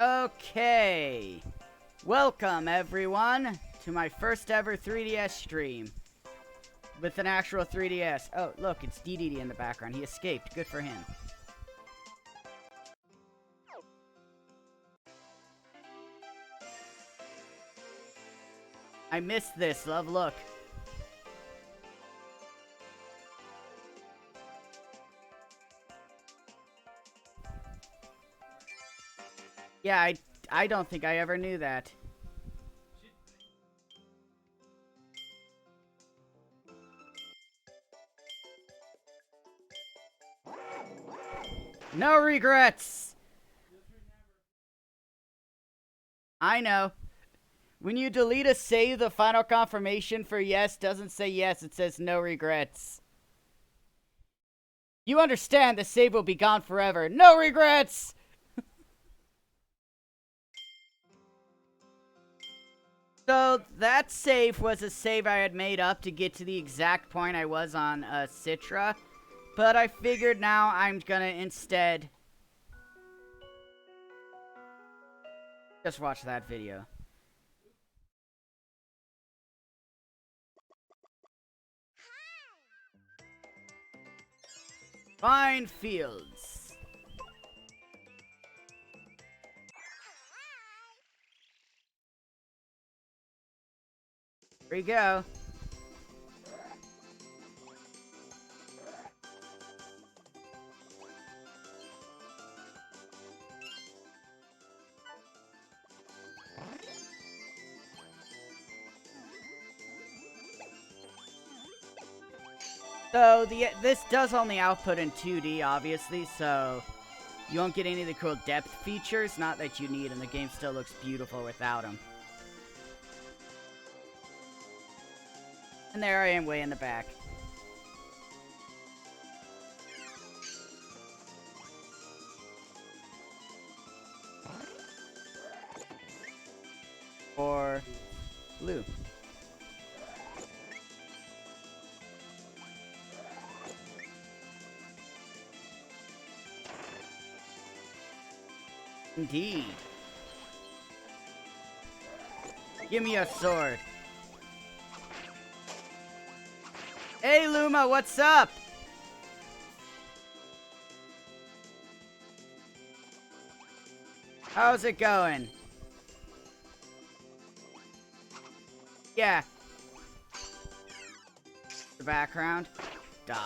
Okay, welcome everyone to my first ever 3DS stream with an actual 3DS. Oh, look, it's DDD in the background. He escaped. Good for him. I missed this, love. Look. Yeah, I don't think I ever knew that. No regrets! I know. When you delete a save, the final confirmation for yes doesn't say yes, it says no regrets. You understand the save will be gone forever. No regrets! So, that save was a save I had made up to get to the exact point I was on Citra. But I figured now I'm gonna instead just watch that video. Fine fields. Here we go. So, this does only output in 2D, obviously, so you won't get any of the cool depth features, not that you need, and the game still looks beautiful without them. And there I am way in the back. Or blue. Indeed. Give me a sword. Hey, Luma, what's up? How's it going? Yeah. The background. Die.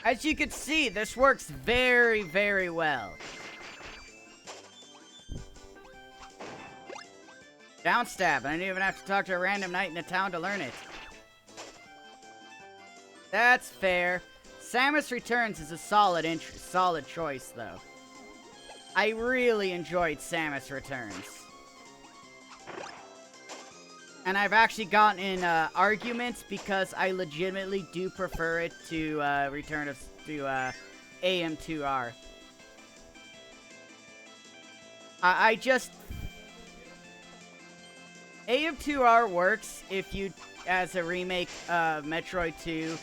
As you can see, this works very, very well. Downstab. I didn't even have to talk to a random knight in a town to learn it. That's fair. Samus Returns is a solid choice, though. I really enjoyed Samus Returns. And I've actually gotten in arguments because I legitimately do prefer it to Return to AM2R. I just... AM2R works if you, as a remake of Metroid 2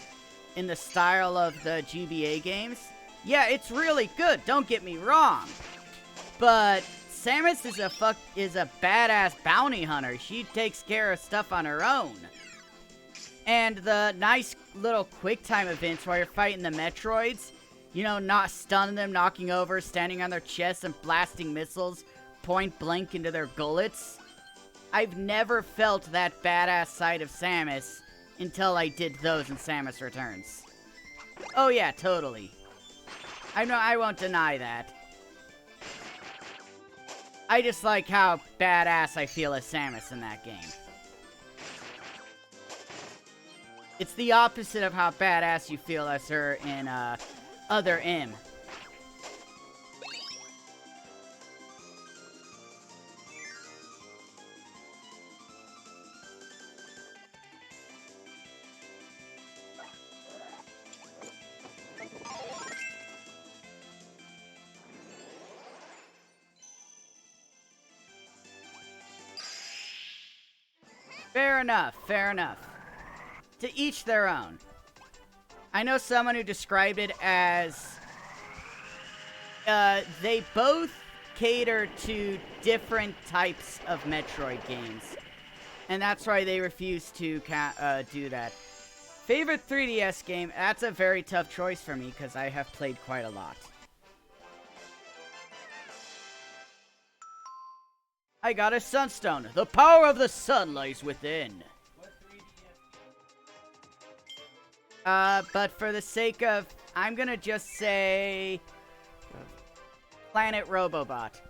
in the style of the GBA games. Yeah, it's really good, don't get me wrong. But Samus is a badass bounty hunter. She takes care of stuff on her own. And the nice little quick time events where you're fighting the Metroids, you know, not stunning them, knocking over, standing on their chests and blasting missiles point blank into their gullets. I've never felt that badass side of Samus until I did those in Samus Returns. Oh yeah, totally. I won't deny that. I just like how badass I feel as Samus in that game. It's the opposite of how badass you feel as her in Other M. Fair enough, fair enough. To each their own. I know someone who described it as... they both cater to different types of Metroid games. And that's why they refuse to do that. Favorite 3DS game? That's a very tough choice for me, because I have played quite a lot. I got a sunstone. The power of the sun lies within. But for the sake of... I'm gonna just say... Planet Robobot.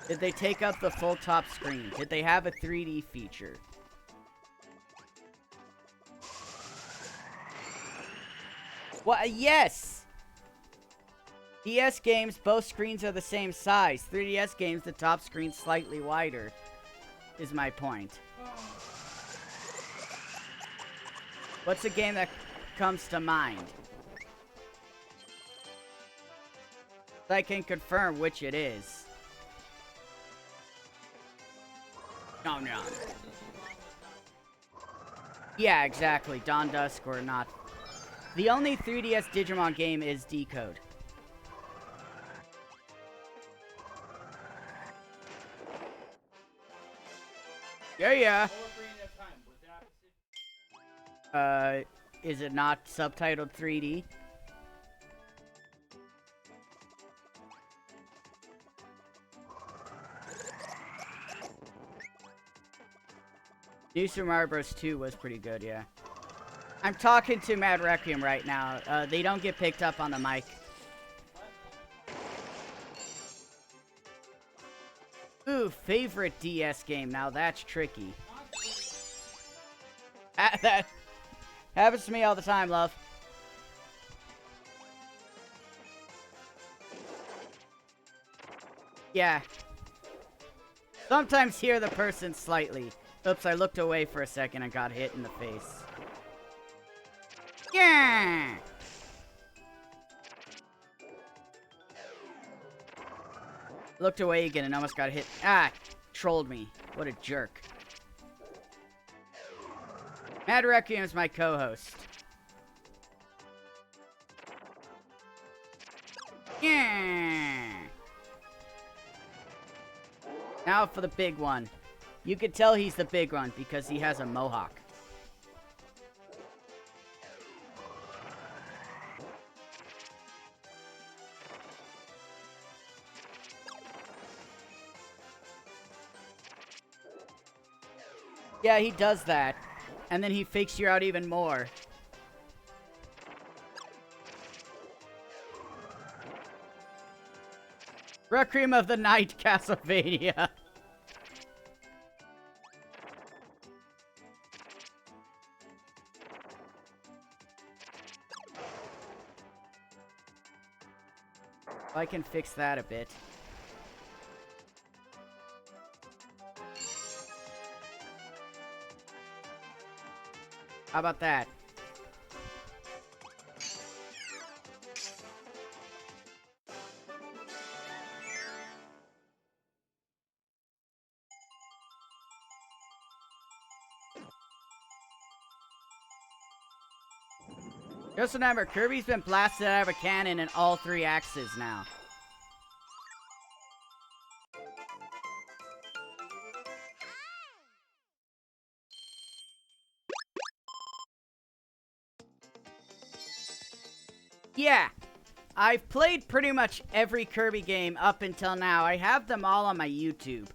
Did they take up the full top screen? Did they have a 3D feature? What? Yes! DS games, both screens are the same size. 3DS games, the top screen's slightly wider, is my point. What's a game that comes to mind? I can confirm which it is. No. Yeah, exactly. Dawn Dusk or not. The only 3DS Digimon game is Decode. Yeah. Is it not subtitled 3D? New Super Mario Bros. 2 was pretty good, yeah. I'm talking to Mad Requiem right now. They don't get picked up on the mic. Ooh, favorite DS game. Now that's tricky. That happens to me all the time, love. Yeah. Sometimes hear the person slightly. Oops, I looked away for a second and got hit in the face. Yeah! Looked away again and almost got hit. Ah! Trolled me. What a jerk. Mad Requiem is my co-host. Yeah! Now for the big one. You could tell he's the big one because he has a mohawk. Yeah, he does that. And then he fakes you out even more. Requiem of the Night, Castlevania. I can fix that a bit. How about that? Just remember, Kirby's been blasted out of a cannon in all 3 axes now. Yeah, I've played pretty much every Kirby game up until now. I have them all on my YouTube.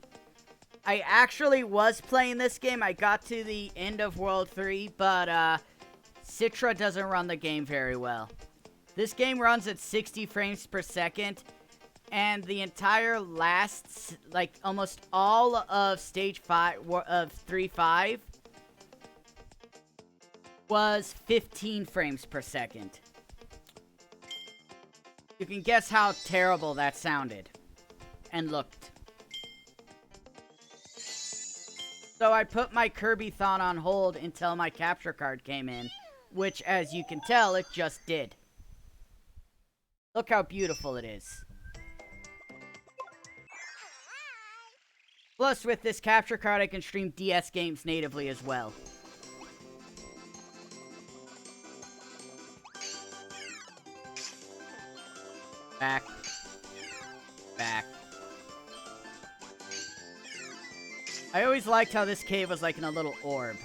I actually was playing this game. I got to the end of World 3, but Citra doesn't run the game very well. This game runs at 60 frames per second, and the entire last, like, almost all of Stage 5 of 3.5 was 15 frames per second. You can guess how terrible that sounded and looked. So I put my Kirbython on hold until my capture card came in, which, as you can tell, it just did. Look how beautiful it is. Plus, with this capture card, I can stream DS games natively as well. Back. I always liked how this cave was like in a little orb.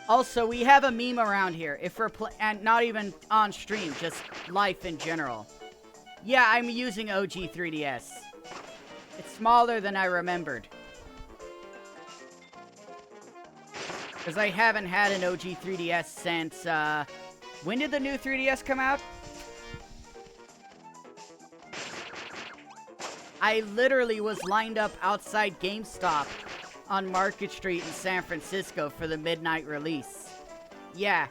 Also, we have a meme around here. If we're and not even on stream, just life in general. Yeah, I'm using OG 3DS. It's smaller than I remembered. Because I haven't had an OG 3DS since, when did the new 3DS come out? I literally was lined up outside GameStop on Market Street in San Francisco for the midnight release. Yeah.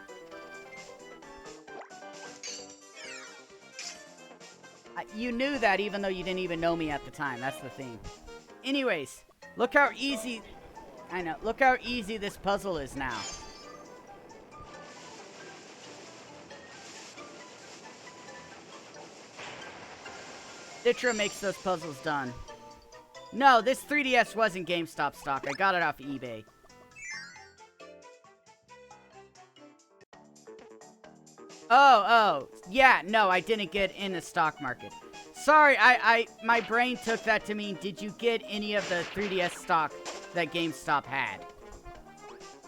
You knew that even though you didn't even know me at the time. That's the thing. Anyways, look how easy I know. Look how easy this puzzle is now. Citra makes those puzzles done. No, this 3DS wasn't GameStop stock. I got it off eBay. Oh. Yeah, no, I didn't get in the stock market. Sorry, my brain took that to mean, did you get any of the 3DS stock that GameStop had?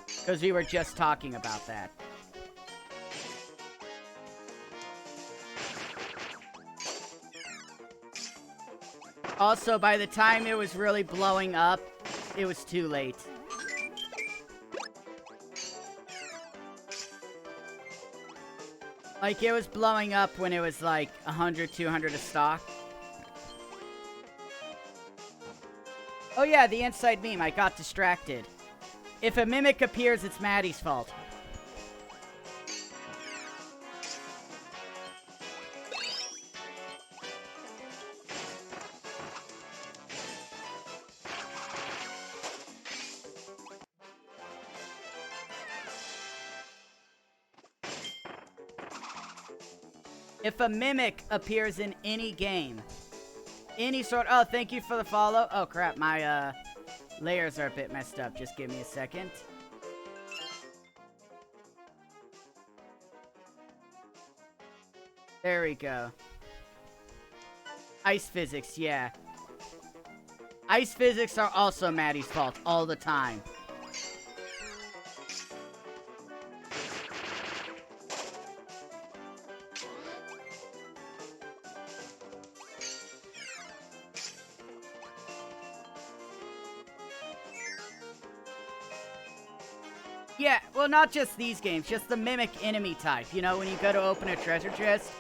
Because we were just talking about that. Also, by the time it was really blowing up, it was too late. Like, it was blowing up when it was like 100, 200 a stock. Oh yeah, the inside meme. I got distracted. If a mimic appears, it's Maddie's fault. If a mimic appears in any game, any sort... Oh, thank you for the follow. Oh, crap. My layers are a bit messed up. Just give me a second. There we go. Ice physics, yeah. Ice physics are also Maddie's fault all the time. Yeah, well, not just these games, just the mimic enemy type. You know, when you go to open a treasure chest,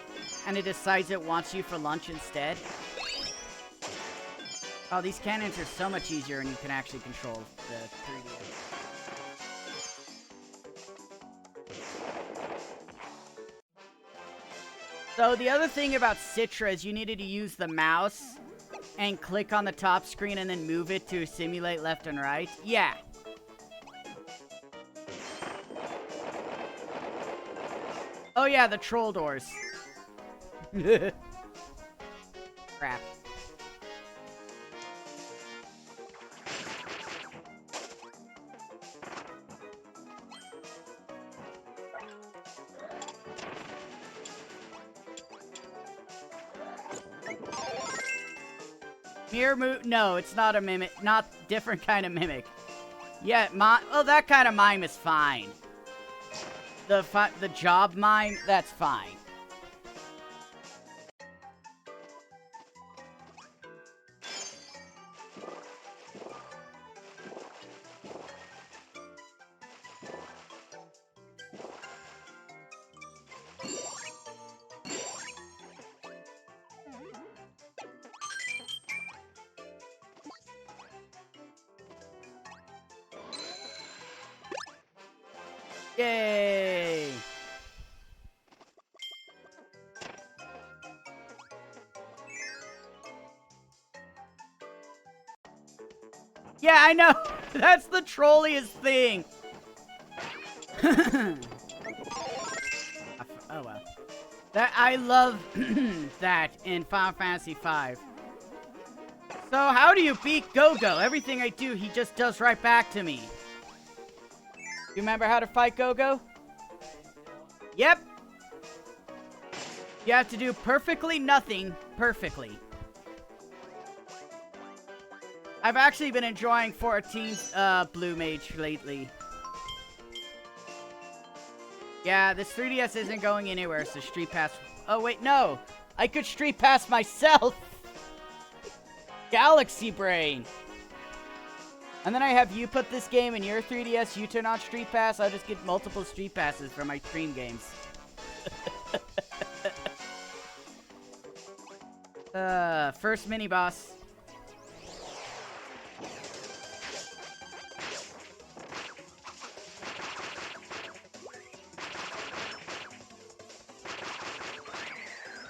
and it decides it wants you for lunch instead. Oh, these cannons are so much easier, and you can actually control the 3D. So, the other thing about Citra is you needed to use the mouse and click on the top screen and then move it to simulate left and right. Yeah. Oh yeah, the troll doors. Crap. Mirby? No, it's not a mimic. Not different kind of mimic. Yeah, well, that kind of mime is fine. The job mime, that's fine. Yay! Yeah, I know! That's the trolliest thing! Oh, well. I love that in Final Fantasy V. So, how do you beat Go-Go? Everything I do, he just does right back to me. You remember how to fight Go-Go? Yep! You have to do perfectly nothing perfectly. I've actually been enjoying 14's Blue Mage lately. Yeah, this 3DS isn't going anywhere, so Street Pass... Oh, wait, no! I could Street Pass myself! Galaxy Brain! And then I have you put this game in your 3DS, you turn on Street Pass, I'll just get multiple Street Passes for my stream games. First mini-boss.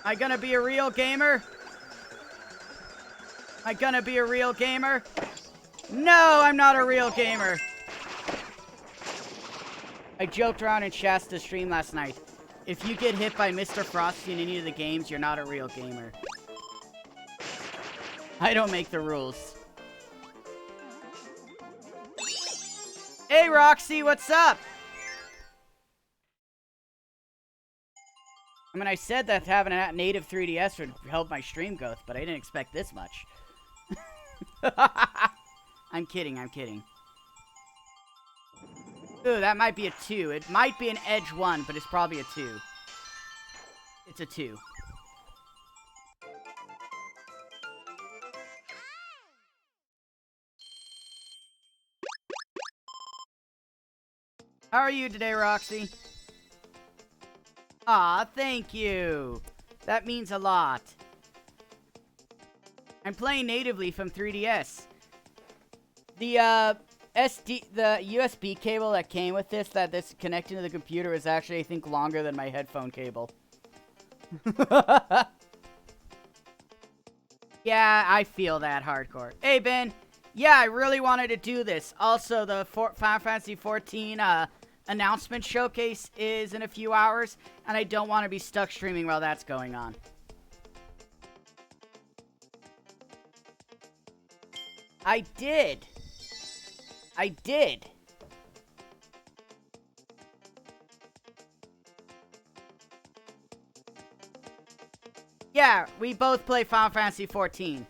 Am I gonna be a real gamer? Am I gonna be a real gamer? No, I'm not a real gamer. I joked around in Shasta's stream last night. If you get hit by Mr. Frosty in any of the games, you're not a real gamer. I don't make the rules. Hey, Roxy, what's up? I mean, I said that having a native 3DS would help my stream growth, but I didn't expect this much. I'm kidding, I'm kidding. Ooh, that might be a 2. It might be an edge 1, but it's probably a 2. It's a 2. How are you today, Roxy? Aw, thank you. That means a lot. I'm playing natively from 3DS. The USB cable that came with this, that this connecting to the computer, is actually, I think, longer than my headphone cable. Yeah, I feel that hardcore. Hey, Ben. Yeah, I really wanted to do this. Also, the Final Fantasy XIV announcement showcase is in a few hours, and I don't want to be stuck streaming while that's going on. I did. Yeah, we both play Final Fantasy XIV.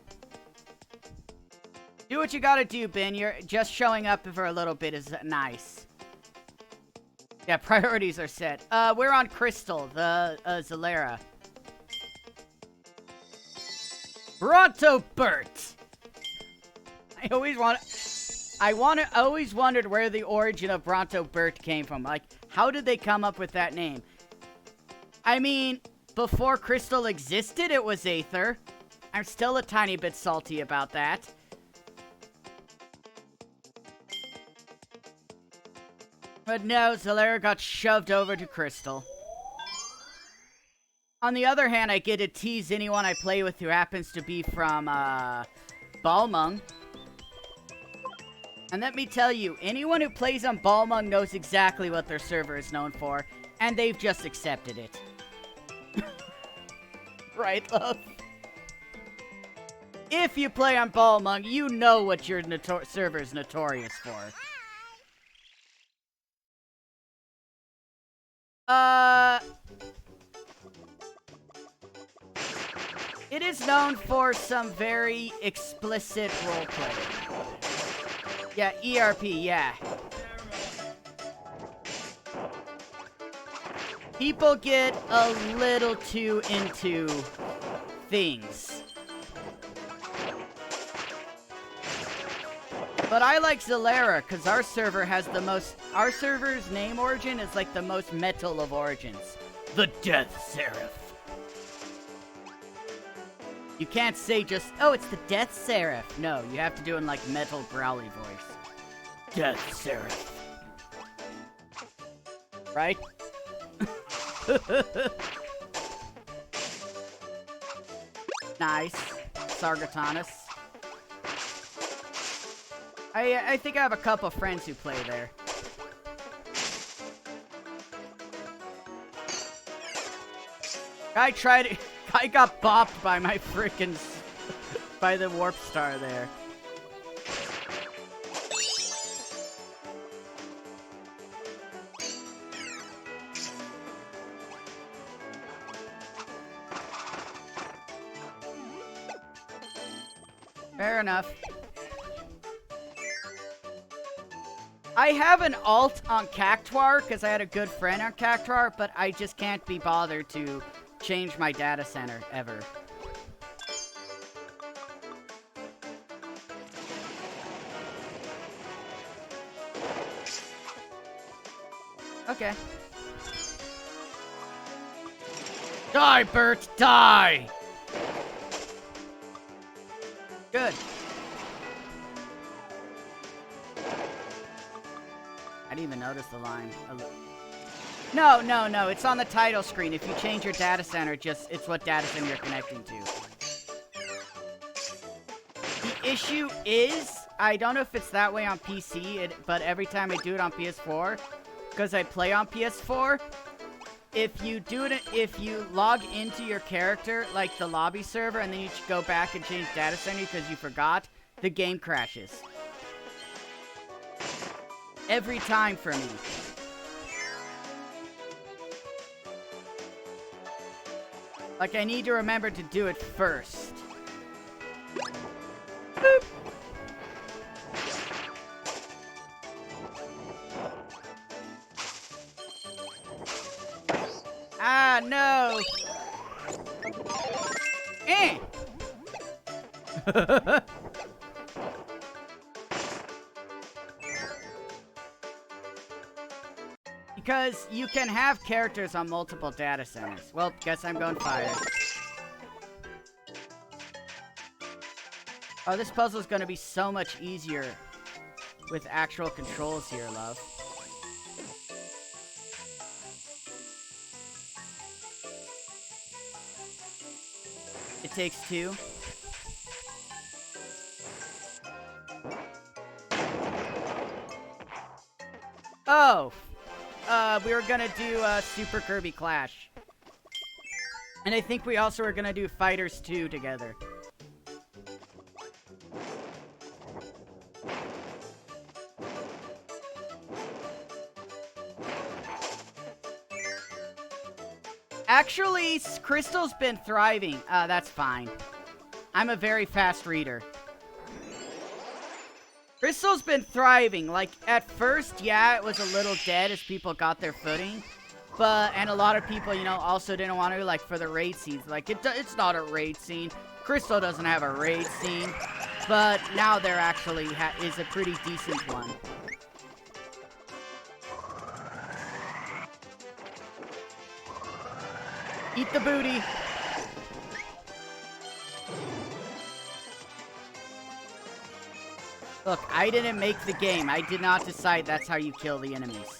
Do what you gotta do, Ben. You're just showing up for a little bit is nice. Yeah, priorities are set. We're on Crystal, the Zalera. Bronto Burt. I always wondered where the origin of Bronto Burt came from. Like, how did they come up with that name? I mean, before Crystal existed, it was Aether. I'm still a tiny bit salty about that. But no, Zalera got shoved over to Crystal. On the other hand, I get to tease anyone I play with who happens to be from, Balmung. And let me tell you, anyone who plays on Balmung knows exactly what their server is known for, and they've just accepted it. Right, love? If you play on Balmung, you know what your server is notorious for. It is known for some very explicit roleplay. Yeah, ERP, yeah. People get a little too into things. But I like Zalera, because our server has the most... Our server's name origin is like the most metal of origins. The Death Seraph. You can't say just, oh, it's the Death Seraph. No, you have to do it in like metal growly voice. Death Seraph. Right? Nice. Sargatanus. I think I have a couple of friends who play there. I got bopped by my frickin' by the warp star there. Fair enough. I have an alt on Cactuar because I had a good friend on Cactuar, but I just can't be bothered to change my data center ever. Okay. Die, Bert, die! Good. I didn't even notice the line. No, it's on the title screen. If you change your data center, it's what data center you're connecting to. The issue is, I don't know if it's that way on PC, but every time I do it on PS4, because I play on PS4, if you log into your character, like the lobby server, and then you go back and change data center because you forgot, the game crashes. Every time for me. Like, I need to remember to do it first. Boop. Ah, no! Eh! Because you can have characters on multiple data centers. Well, guess I'm going fire. Oh, this puzzle's gonna be so much easier with actual controls here, love. It takes two. Oh! We were gonna do Super Kirby Clash. And I think we also were gonna do Fighters 2 together. Actually, Crystal's been thriving. That's fine. I'm a very fast reader. Crystal's been thriving. Like, at first, yeah, it was a little dead as people got their footing. And a lot of people, you know, also didn't want to, like, for the raid scenes. Like, it's not a raid scene. Crystal doesn't have a raid scene. But now there actually is a pretty decent one. Eat the booty. Look, I didn't make the game. I did not decide that's how you kill the enemies.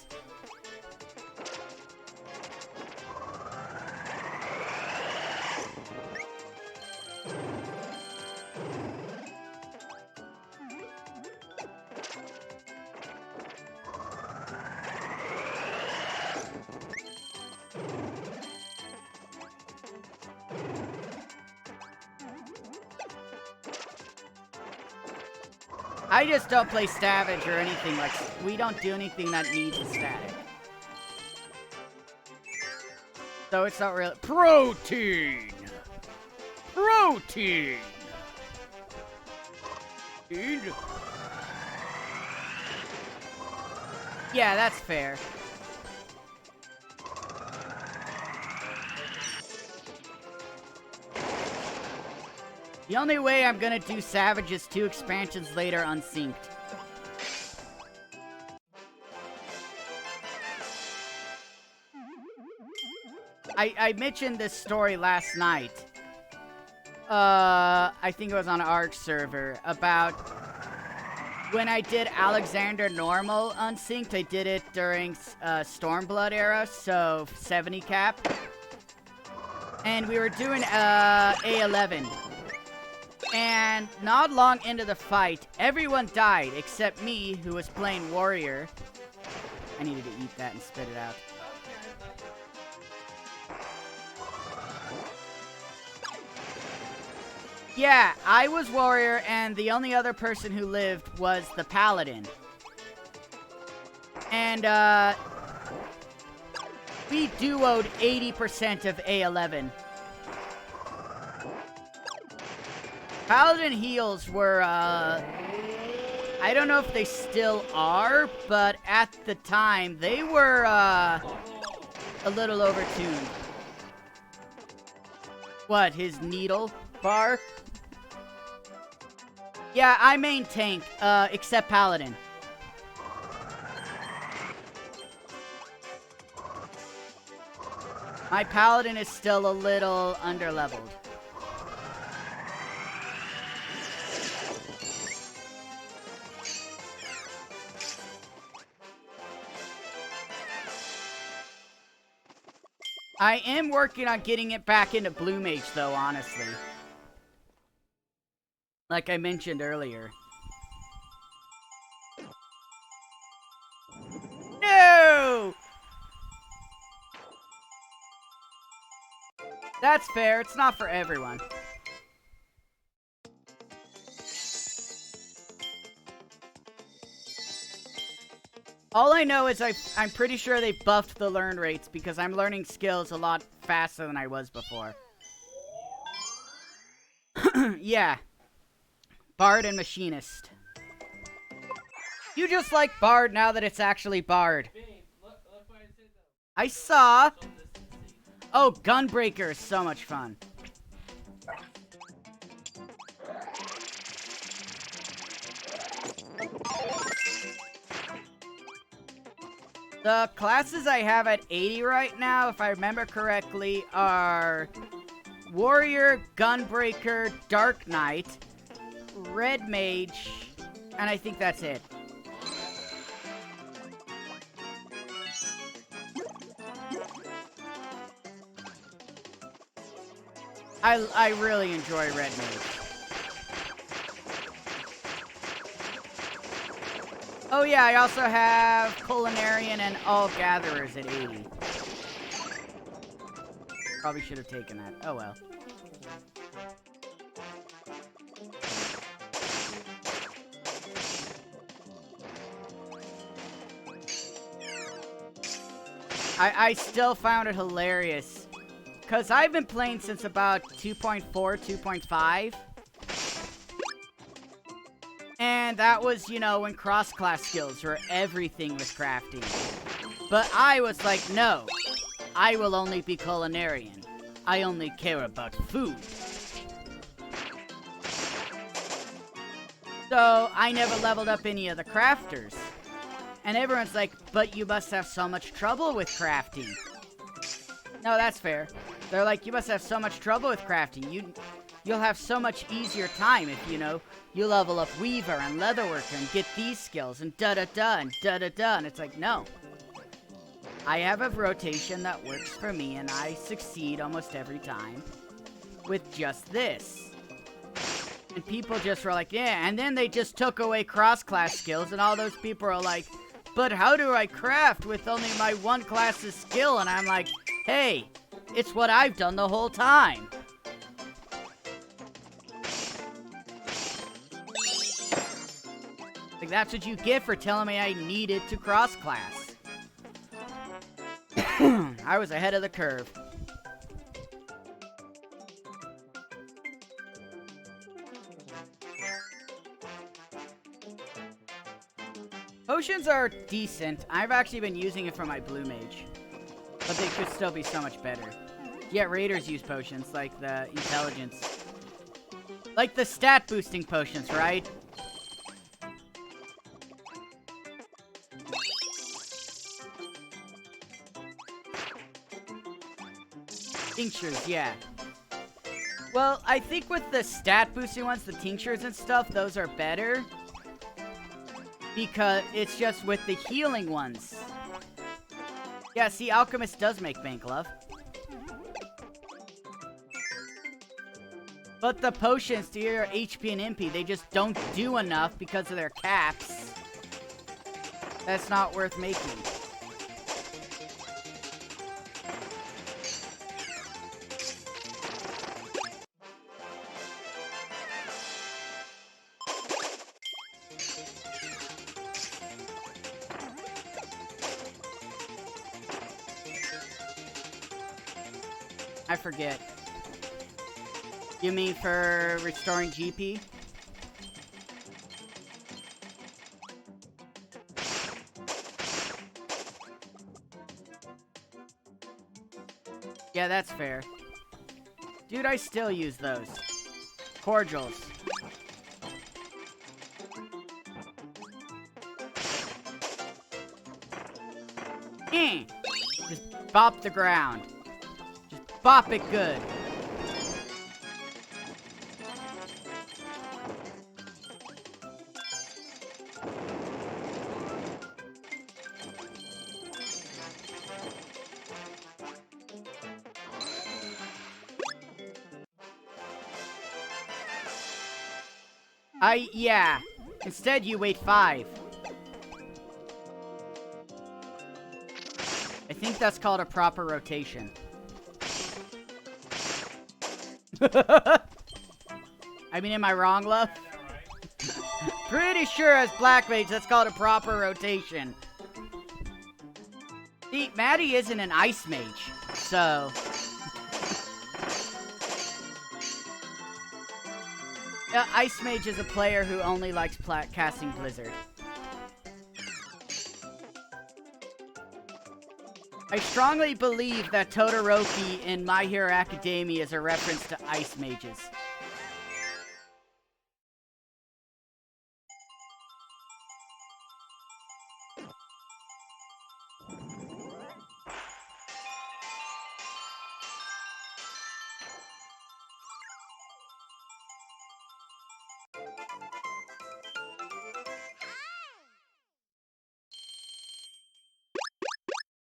I just don't play Savage or anything like... We don't do anything that needs a static. So it's not really... Protein! Protein! Yeah, that's fair. The only way I'm gonna do Savage is 2 expansions later unsynced. I mentioned this story last night. I think it was on an ARC server, about when I did Alexander Normal unsynced. I did it during Stormblood era, so 70 cap. And we were doing A11. And not long into the fight, everyone died except me, who was playing Warrior. I needed to eat that and spit it out. Yeah, I was Warrior, and the only other person who lived was the Paladin. And, we duoed 80% of A11. Paladin heals were, I don't know if they still are, but at the time, they were, a little overtuned. What, his needle bar? Yeah, I main tank, except Paladin. My Paladin is still a little underleveled. I am working on getting it back into Blue Mage, though, honestly. Like I mentioned earlier. No! That's fair. It's not for everyone. All I know is I'm pretty sure they buffed the learn rates because I'm learning skills a lot faster than I was before. Yeah. Bard and Machinist. You just like Bard now that it's actually Bard. I saw. Oh, Gunbreaker is so much fun. The classes I have at 80 right now, if I remember correctly, are Warrior, Gunbreaker, Dark Knight, Red Mage, and I think that's it. I really enjoy Red Mage. Oh yeah, I also have Culinarian and All Gatherers at 80. Probably should have taken that. Oh well. I still found it hilarious. Because I've been playing since about 2.4, 2.5. And that was, you know, when cross-class skills were everything with crafting. But I was like, no. I will only be Culinarian. I only care about food. So, I never leveled up any of the crafters. And everyone's like, but you must have so much trouble with crafting. No, that's fair. They're like, you must have so much trouble with crafting. You'll have so much easier time if, you know, you level up Weaver and Leatherworker and get these skills and da-da-da and da-da-da. And it's like, no. I have a rotation that works for me and I succeed almost every time with just this. And people just were like, yeah. And then they just took away cross-class skills and all those people are like, but how do I craft with only my one class's skill? And I'm like, hey, it's what I've done the whole time. Like, that's what you get for telling me I needed to cross-class. I was ahead of the curve. Potions are decent. I've actually been using it for my Blue Mage. But they could still be so much better. Yeah, Raiders use potions, like the intelligence. Like the stat boosting potions, right? Tinctures, yeah. Well, I think with the stat boosting ones, the tinctures and stuff, those are better. Because it's just with the healing ones. Yeah, see, Alchemist does make bank love. But the potions to your HP and MP, they just don't do enough because of their caps. That's not worth making. I forget. You mean for restoring GP? Yeah, that's fair. Dude, I still use those. Cordials. Just bop the ground. Just bop it good. Yeah. Instead, you wait 5. I think that's called a proper rotation. I mean, am I wrong, love? Pretty sure as Black Mage, that's called a proper rotation. See, Maddie isn't an Ice Mage, so... Ice Mage is a player who only likes casting Blizzard. I strongly believe that Todoroki in My Hero Academia is a reference to Ice Mages.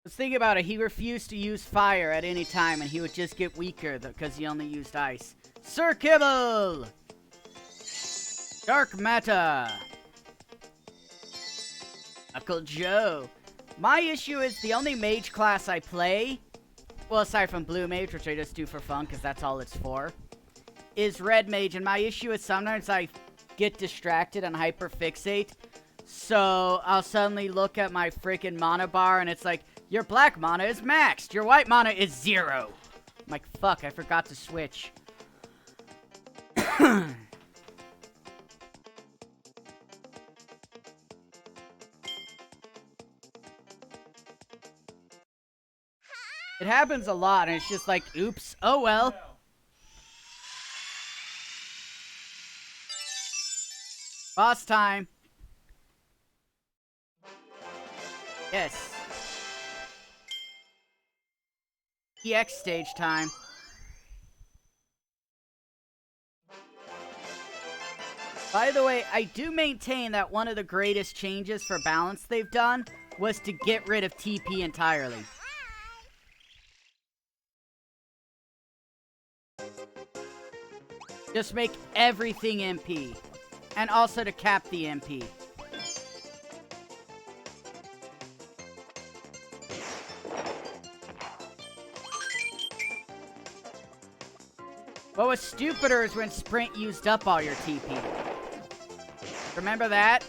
Let's think about it. He refused to use fire at any time, and he would just get weaker because he only used ice. Sir Kibble! Dark Matter! Uncle Joe. My issue is the only mage class I play, well, aside from Blue Mage, which I just do for fun because that's all it's for, is Red Mage. And my issue is sometimes I get distracted and hyperfixate. So I'll suddenly look at my freaking mana bar and it's like, your black mana is maxed. Your white mana is 0. I'm like, fuck, I forgot to switch. It happens a lot, and it's just like, oops, oh well. Boss time. Yes. EX stage time. By the way, I do maintain that one of the greatest changes for balance they've done was to get rid of TP entirely. Just make everything MP. And also to cap the MP. What was stupider is when Sprint used up all your TP. Remember that?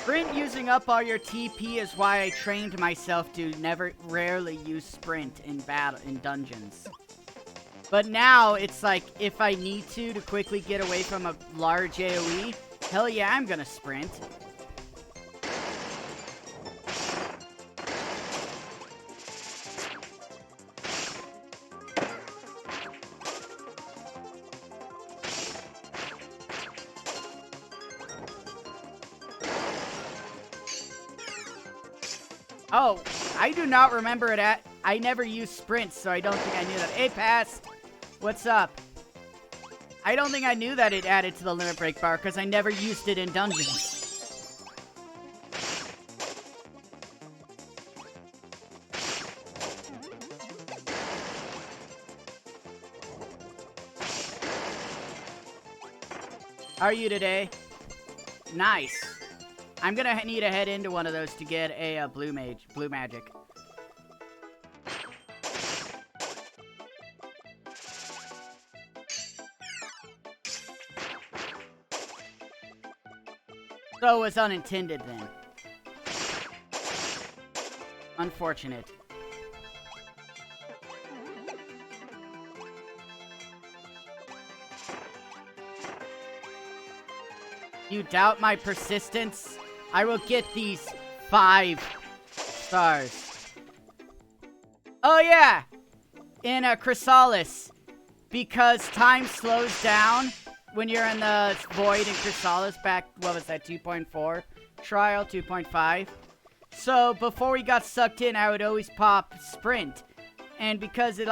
Sprint using up all your TP is why I trained myself to rarely use Sprint in dungeons. But now, it's like, if I need to quickly get away from a large AoE, hell yeah, I'm gonna sprint. Oh, I do not remember it I never used sprints, so I don't think I knew that. Hey, Past! What's up? I don't think I knew that it added to the limit break bar, because I never used it in dungeons. How are you today? Nice. I'm gonna need to head into one of those to get a blue magic. So it was unintended then. Unfortunate. You doubt my persistence? I will get these 5 stars. Oh yeah! In a Chrysalis. Because time slows down when you're in the void in Chrysalis back, what was that, 2.4? Trial, 2.5. So, before we got sucked in, I would always pop Sprint. And because it,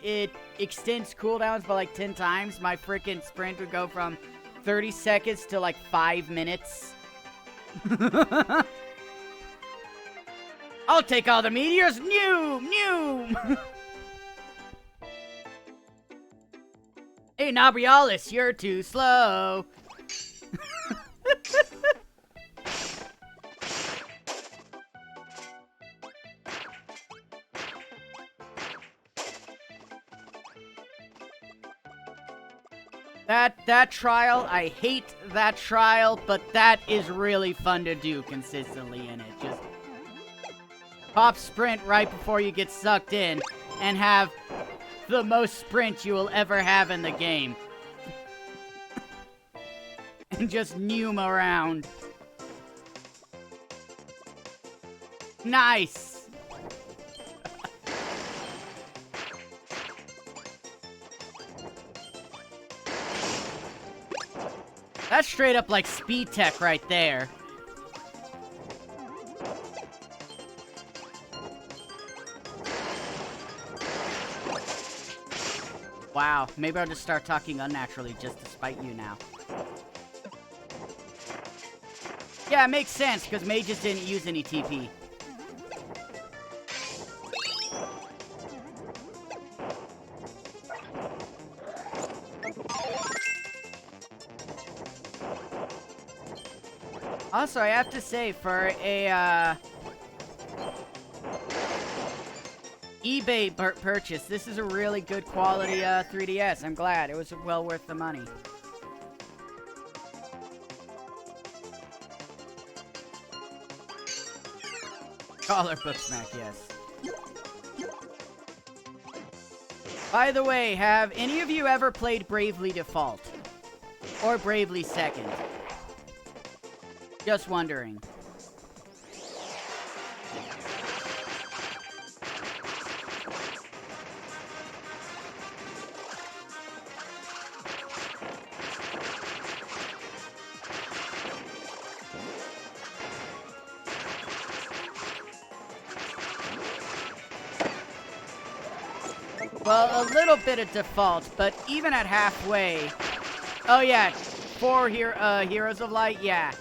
it extends cooldowns by, 10 times, my freaking Sprint would go from 30 seconds to, 5 minutes. I'll take all the meteors! New! Hey, Nabrialis, you're too slow. That trial, I hate that trial, but that is really fun to do consistently in it. Just pop sprint right before you get sucked in and have the most sprint you will ever have in the game. And just noom around. Nice! That's straight up like speed tech right there. Wow, maybe I'll just start talking unnaturally just to spite you now. Yeah, it makes sense, because mages didn't use any TP. Also, I have to say, for a, eBay purchase, this is a really good quality, 3DS. I'm glad. It was well worth the money. Collar book smack, yes. By the way, have any of you ever played Bravely Default? Or Bravely Second? Just wondering. Well, a little bit of Default, but even at halfway... Oh yeah, 4 Heroes of Light, yeah.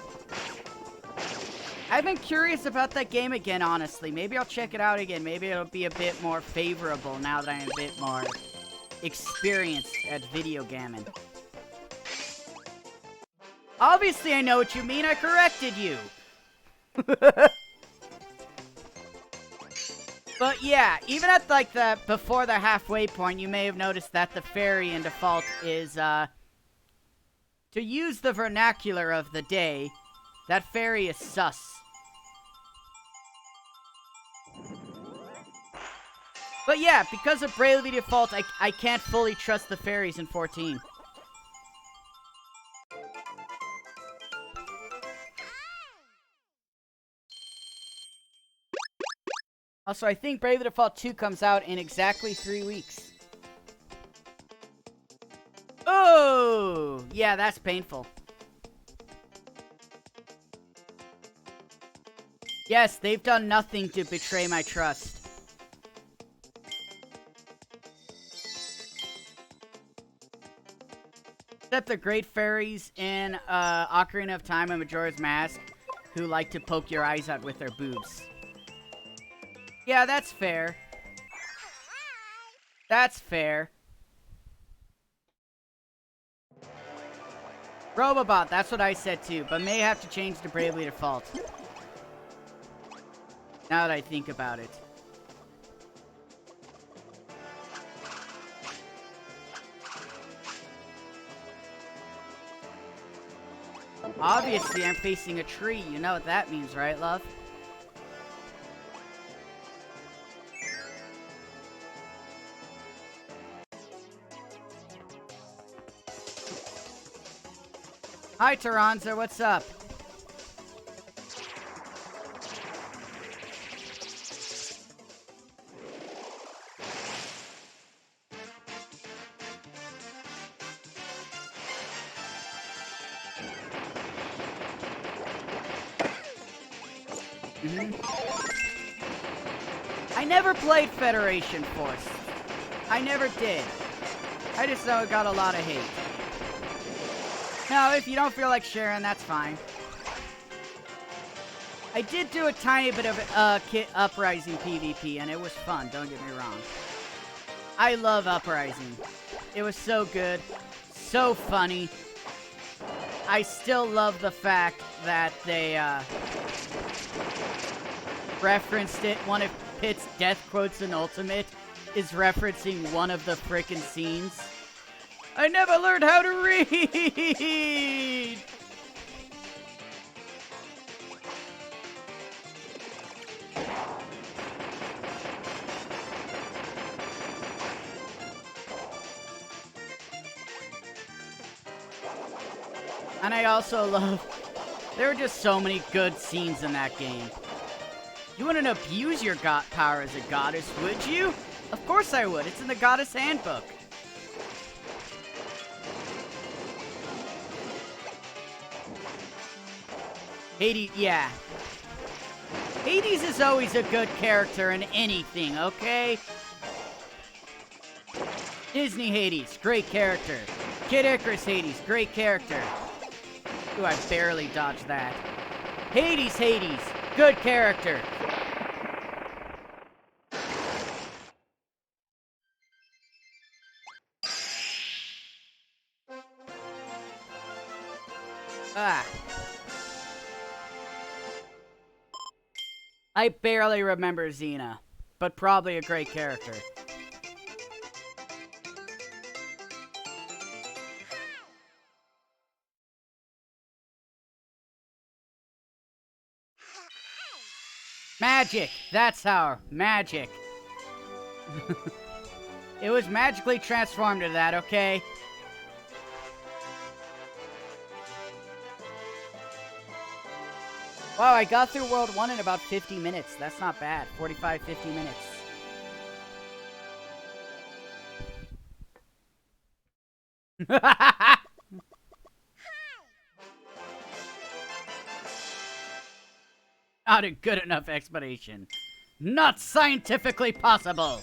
I've been curious about that game again, honestly. Maybe I'll check it out again. Maybe it'll be a bit more favorable now that I'm a bit more experienced at video gaming. Obviously, I know what you mean. I corrected you. But yeah, even at like before the halfway point, you may have noticed that the fairy in Default is, to use the vernacular of the day, that fairy is sus. But yeah, because of Bravely Default, I can't fully trust the fairies in 14. Also, I think Bravely Default 2 comes out in exactly 3 weeks. Oh! Yeah, that's painful. Yes, they've done nothing to betray my trust. Except the great fairies in Ocarina of Time and Majora's Mask who like to poke your eyes out with their boobs. Yeah, that's fair. That's fair. Robobot, that's what I said too, but may have to change to Bravely Default. Now that I think about it. Obviously, I'm facing a tree. You know what that means, right, love? Hi, Taranza, what's up? I never played Federation Force. I never did. I just know it got a lot of hate. No, if you don't feel like sharing, that's fine. I did do a tiny bit of Kit Uprising PvP, and it was fun, don't get me wrong. I love Uprising. It was so good. so funny. I still love the fact that they referenced it. One of Pit's death quotes in Ultimate is referencing one of the frickin' scenes. I never learned how to read! And I also love, there are just so many good scenes in that game. You wouldn't abuse your god power as a goddess, would you? Of course I would. It's in the Goddess Handbook. Hades, yeah. Hades is always a good character in anything, okay? Disney Hades, great character. Kid Icarus Hades, great character. Ooh, I barely dodged that. Hades, good character. I barely remember Xena, but probably a great character. Magic! That's how. Magic. It was magically transformed into that, okay? Wow, I got through World 1 in about 50 minutes. That's not bad. 45, 50 minutes. Not a good enough explanation. Not scientifically possible.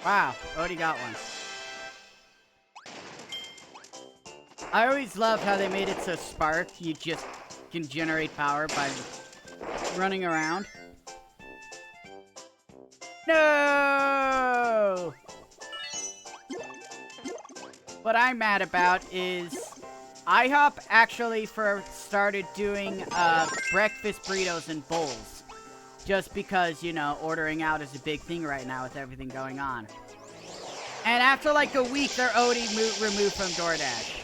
Wow, already got one. I always loved how they made it so Spark, you just can generate power by running around. No! What I'm mad about is IHOP actually started doing breakfast burritos in bowls. Just because, you know, ordering out is a big thing right now with everything going on. And after like a week, they're already removed from DoorDash.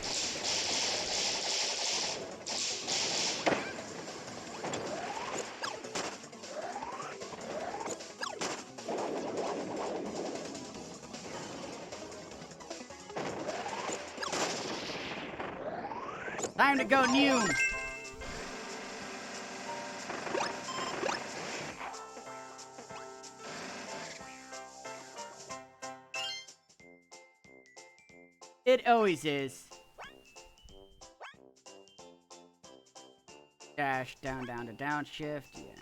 Time to go new. It always is. Dash, down, down to downshift, yeah.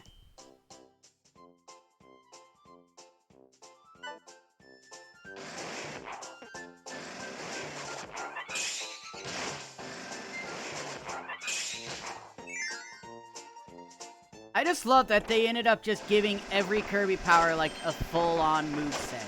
I just love that they ended up just giving every Kirby power like a full-on moveset.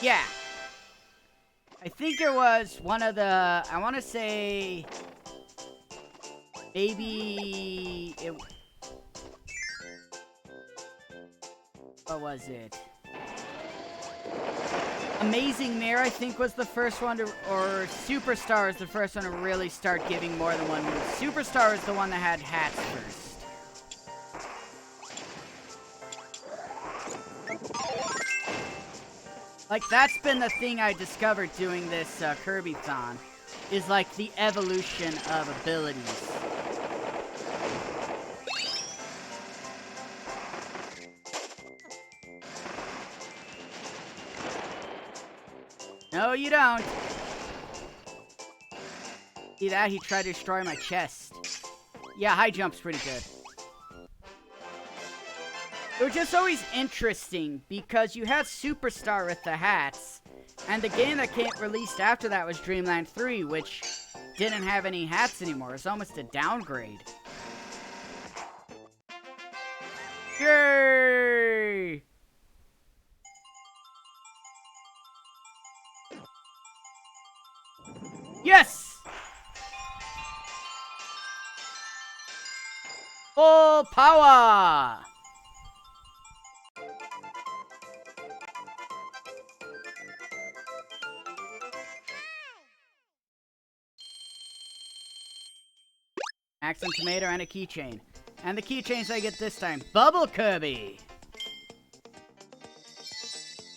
Yeah. I think it was one of the, I want to say, maybe it, what was it? Amazing Mirror, I think, was the first one to, or Superstar is the first one to really start giving more than one move. Superstar is the one that had hats first. Like, that's been the thing I discovered doing this Kirbython, is like the evolution of abilities. No, you don't. See that? He tried to destroy my chest. Yeah, high jump's pretty good. It was just always interesting because you had Superstar with the hats, and the game that came released after that was Dreamland 3, which didn't have any hats anymore. It's almost a downgrade. Yay! Yes! Full power! Accent tomato and a keychain. And the keychains I get this time. Bubble Kirby!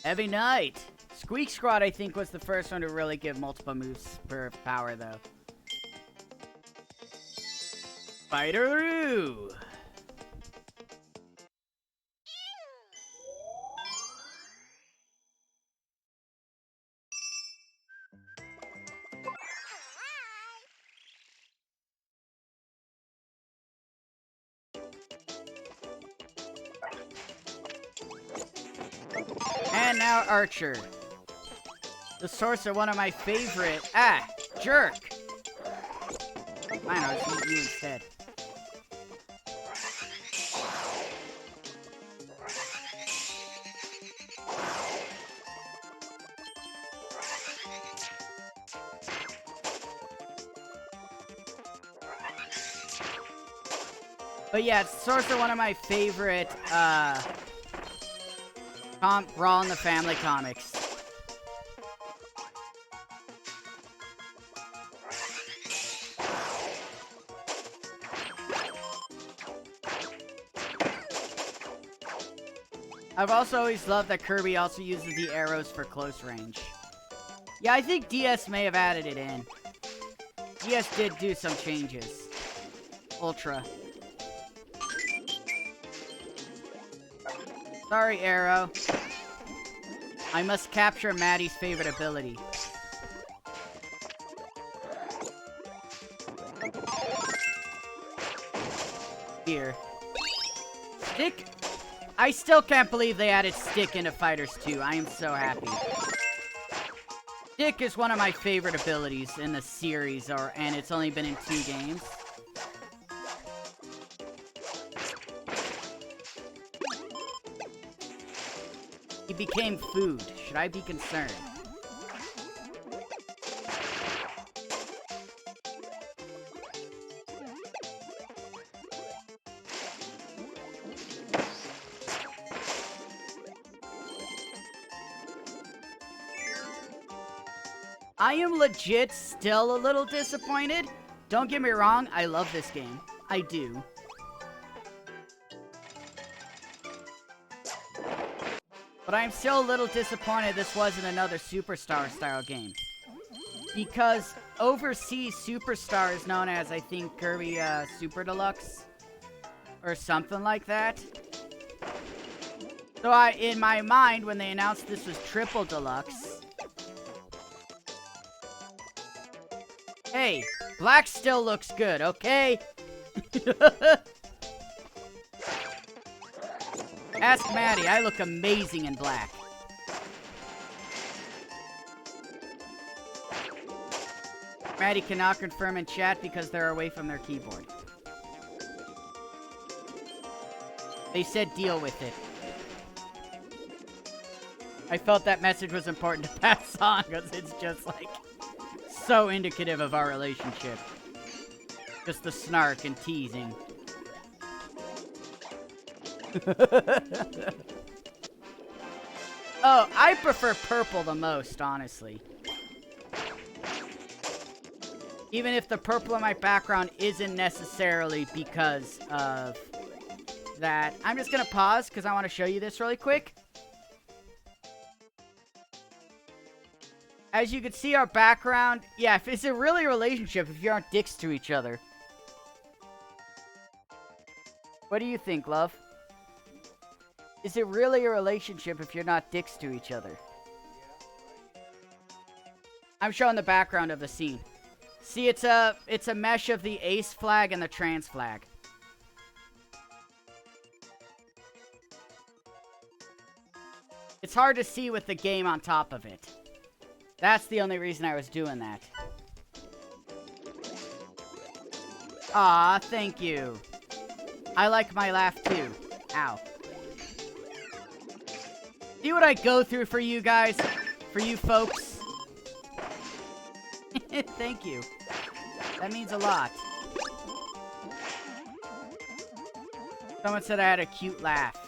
Heavy Knight! Squeak Squad, I think, was the first one to really give multiple moves per power, though. Spider-Roo! And now Archer. The source of one of my favorite... Ah! Jerk! I know, it's you instead. But yeah, it's the source of one of my favorite, Brawl in the Family comics. I've also always loved that Kirby also uses the arrows for close range. Yeah, I think DS may have added it in. DS did do some changes. Ultra. Sorry, Arrow. I must capture Maddie's favorite ability. Here. Stick? I still can't believe they added Stick into Fighters 2. I am so happy. Stick is one of my favorite abilities in the series, and it's only been in 2 games. He became food. Should I be concerned? I am legit still a little disappointed. Don't get me wrong, I love this game. I do. But I'm still a little disappointed this wasn't another Superstar-style game. Because overseas Superstar is known as, I think, Kirby Super Deluxe. Or something like that. So in my mind, when they announced this was Triple Deluxe... Hey, black still looks good, okay? Ask Maddie, I look amazing in black. Maddie cannot confirm in chat because they're away from their keyboard. They said deal with it. I felt that message was important to pass on because it's just like so indicative of our relationship. Just the snark and teasing. Oh, I prefer purple the most, honestly. Even if the purple in my background isn't necessarily because of that. I'm just gonna pause because I want to show you this really quick. As you can see, our background, yeah, if it's a really a relationship if you aren't dicks to each other. What do you think, love? Is it really a relationship if you're not dicks to each other? I'm showing the background of the scene. See, it's a mesh of the ace flag and the trans flag. It's hard to see with the game on top of it. That's the only reason I was doing that. Aw, thank you. I like my laugh too. Ow. See what I go through for you guys? For you folks? Thank you. That means a lot. Someone said I had a cute laugh.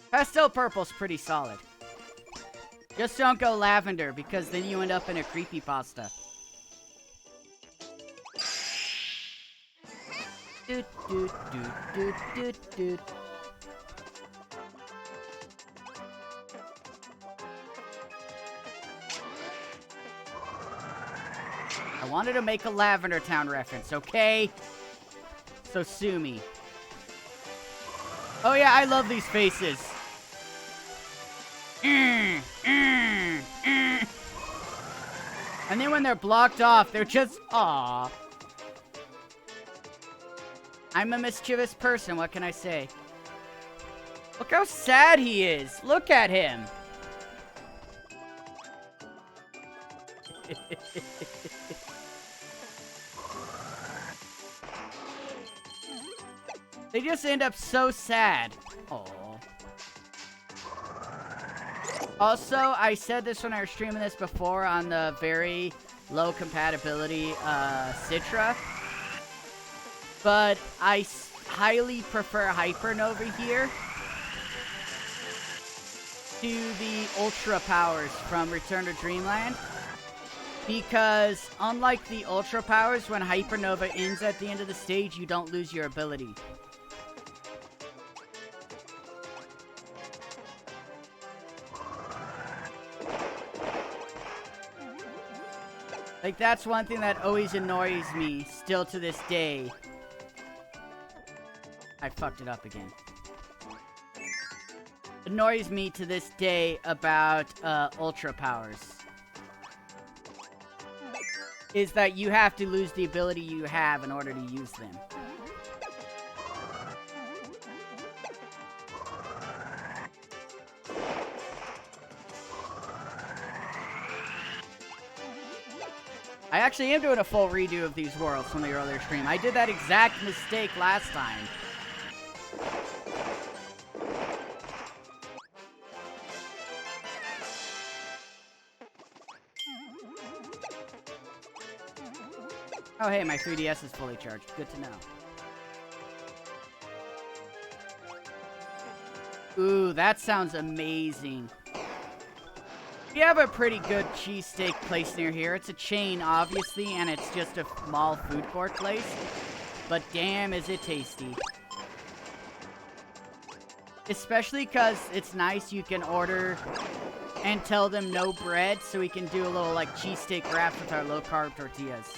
Pastel purple's pretty solid. Just don't go lavender, because then you end up in a creepypasta. Doot, doot, doot, doot, doot, doot. I wanted to make a Lavender Town reference, okay? So sue me. Oh yeah, I love these faces. And then when they're blocked off, they're just, aww. I'm a mischievous person, what can I say? Look how sad he is. Look at him. They just end up so sad. Aww. Also, I said this when I was streaming this before on the very low compatibility Citra. But I highly prefer Hypernova here to the Ultra Powers from Return to Dreamland. Because unlike the Ultra Powers, when Hypernova ends at the end of the stage, you don't lose your ability. Like, that's one thing that always annoys me, still to this day. I fucked it up again. Annoys me to this day about Ultra Powers. Is that you have to lose the ability you have in order to use them. I actually am doing a full redo of these worlds from the earlier stream. I did that exact mistake last time. Oh hey, my 3DS is fully charged. Good to know. Ooh, that sounds amazing. We have a pretty good cheesesteak place near here. It's a chain, obviously, and it's just a small food court place. But damn, is it tasty. Especially because it's nice you can order and tell them no bread, so we can do a little, like, cheesesteak wraps with our low-carb tortillas.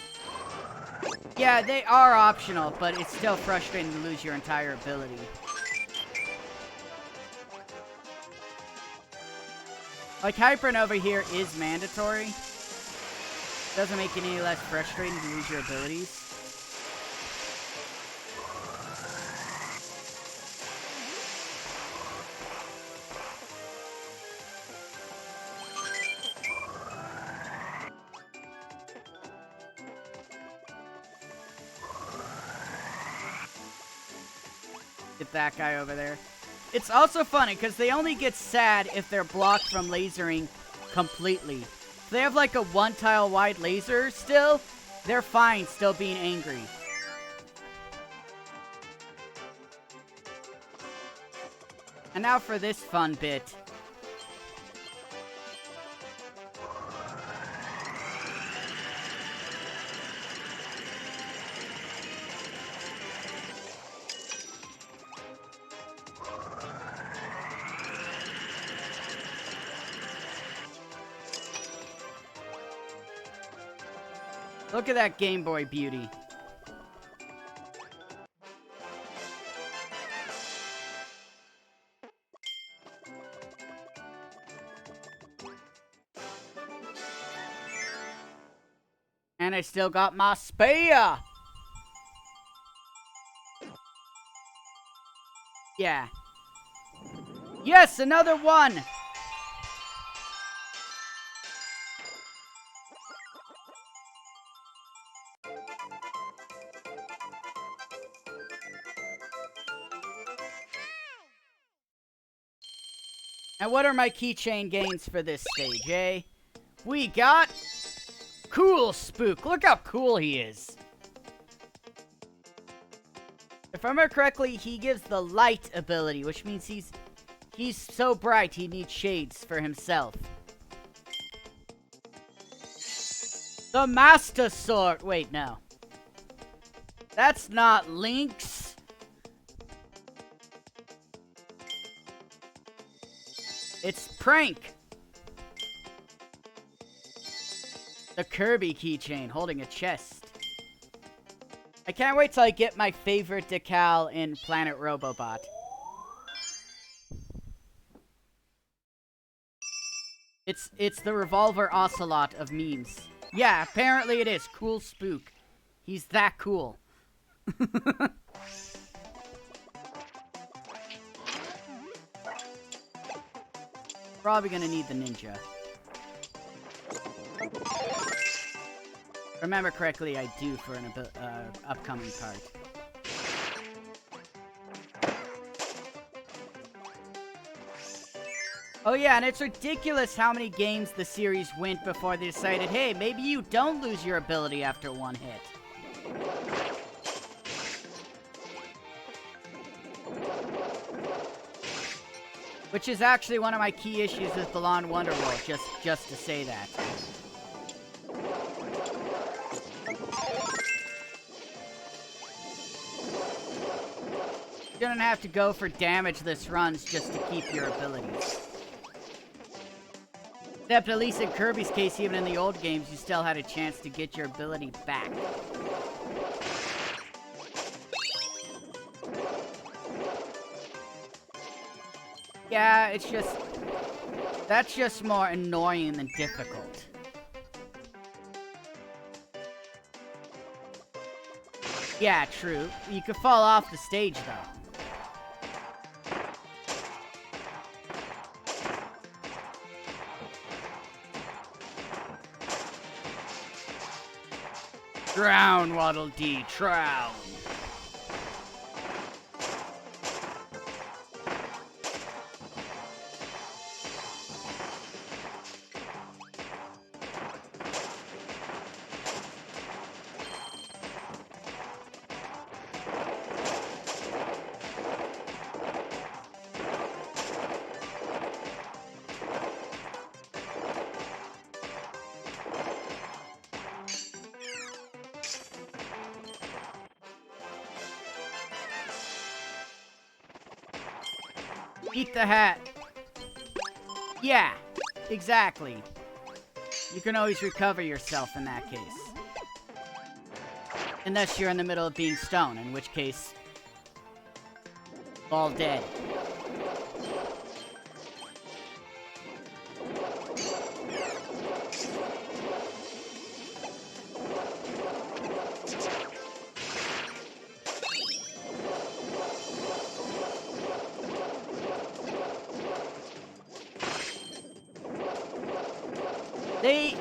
Yeah, they are optional, but it's still frustrating to lose your entire ability. Like, Hypernova here is mandatory. Doesn't make it any less frustrating to lose your abilities. Get that guy over there. It's also funny, because they only get sad if they're blocked from lasering completely. If they have, like, a one-tile-wide laser still, they're fine still being angry. And now for this fun bit. Look at that Game Boy beauty. And I still got my spear. Yeah. Yes, another one. And what are my keychain gains for this stage, eh? We got Cool Spook. Look how cool he is. If I remember correctly, he gives the light ability, which means he's so bright he needs shades for himself. The Master Sword. Wait, no. That's not Link's. It's Prank. The Kirby keychain holding a chest. I can't wait till I get my favorite decal in Planet Robobot. It's the Revolver Ocelot of memes. Yeah, apparently it is. Cool Spook. He's that cool. Probably gonna need the ninja. Remember correctly, I do for an upcoming part. Oh yeah, and it's ridiculous how many games the series went before they decided, hey, maybe you don't lose your ability after one hit. Which is actually one of my key issues with Balan Wonderworld, just to say that. You don't have to go for damageless runs just to keep your abilities. Except at least in Kirby's case, even in the old games, you still had a chance to get your ability back. Yeah, it's just... that's just more annoying than difficult. Yeah, true. You could fall off the stage, though. Drown, Waddle Dee, drown. Eat the hat. Yeah, exactly. You can always recover yourself in that case. Unless you're in the middle of being stoned, in which case... all dead.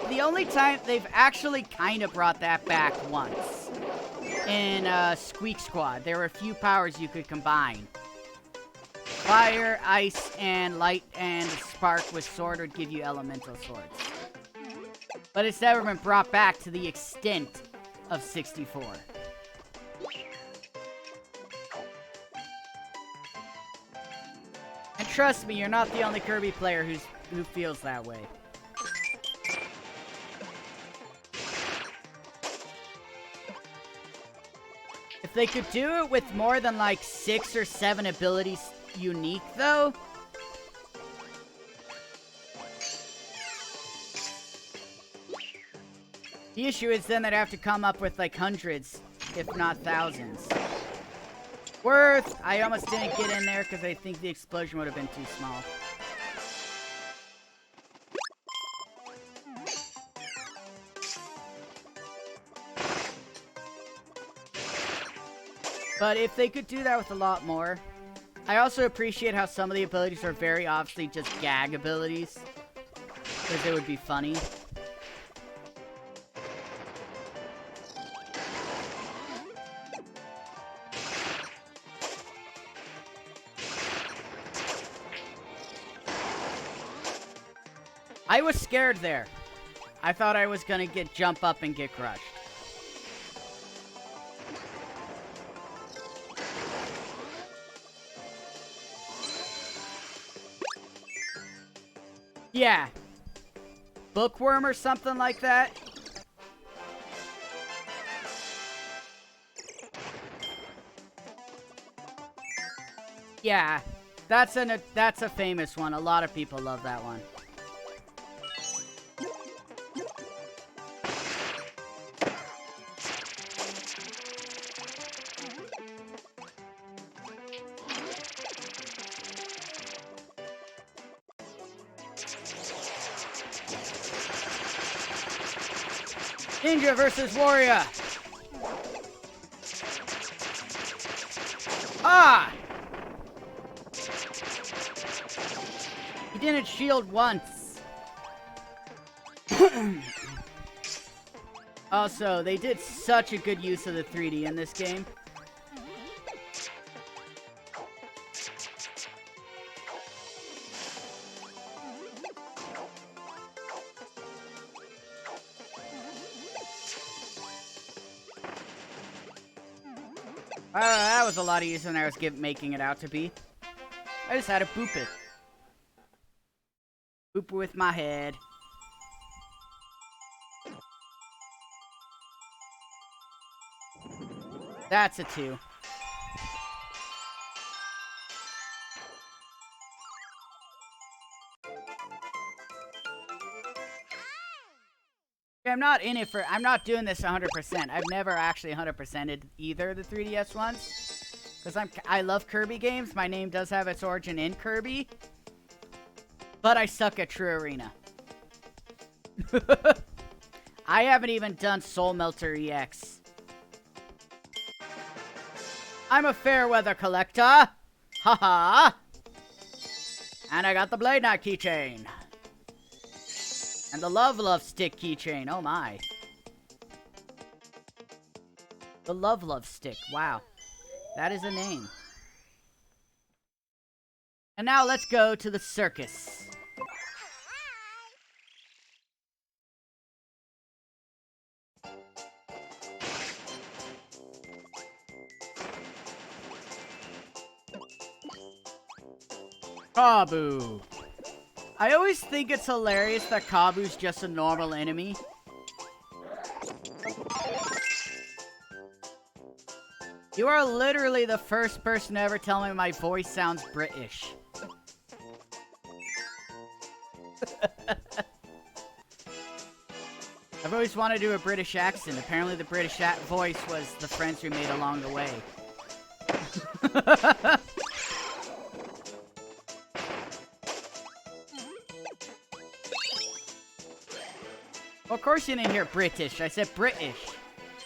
The only time they've actually kind of brought that back once. In Squeak Squad, there were a few powers you could combine. Fire, ice, and light and spark with sword would give you elemental swords. But it's never been brought back to the extent of 64. And trust me, you're not the only Kirby player who feels that way. If they could do it with more than like 6 or 7 abilities unique, though. The issue is then they'd have to come up with like hundreds, if not thousands. Worth! I almost didn't get in there because I think the explosion would have been too small. But if they could do that with a lot more. I also appreciate how some of the abilities are very obviously just gag abilities. Because it would be funny. I was scared there. I thought I was gonna jump up and get crushed. Yeah. Bookworm or something like that. Yeah. That's a famous one. A lot of people love that one. Ninja versus Warrior. Ah! He didn't shield once. Also, they did such a good use of the 3D in this game. That was a lot easier than I was making it out to be. I just had to boop it. Boop with my head. That's a 2. I'm not in it for... I'm not doing this 100%. I've never actually 100%ed either of the 3DS ones. Because I love Kirby games. My name does have its origin in Kirby. But I suck at True Arena. I haven't even done Soul Melter EX. I'm a fair weather collector. Haha. And I got the Blade Knight keychain. And the Love Stick keychain. Oh my. The Love Stick. Wow. That is a name. And now let's go to the circus. Kabu. I always think it's hilarious that Kabu's just a normal enemy. You are literally the first person to ever tell me my voice sounds British. I've always wanted to do a British accent. Apparently the British voice was the friends we made along the way. Well, of course you didn't hear British. I said British.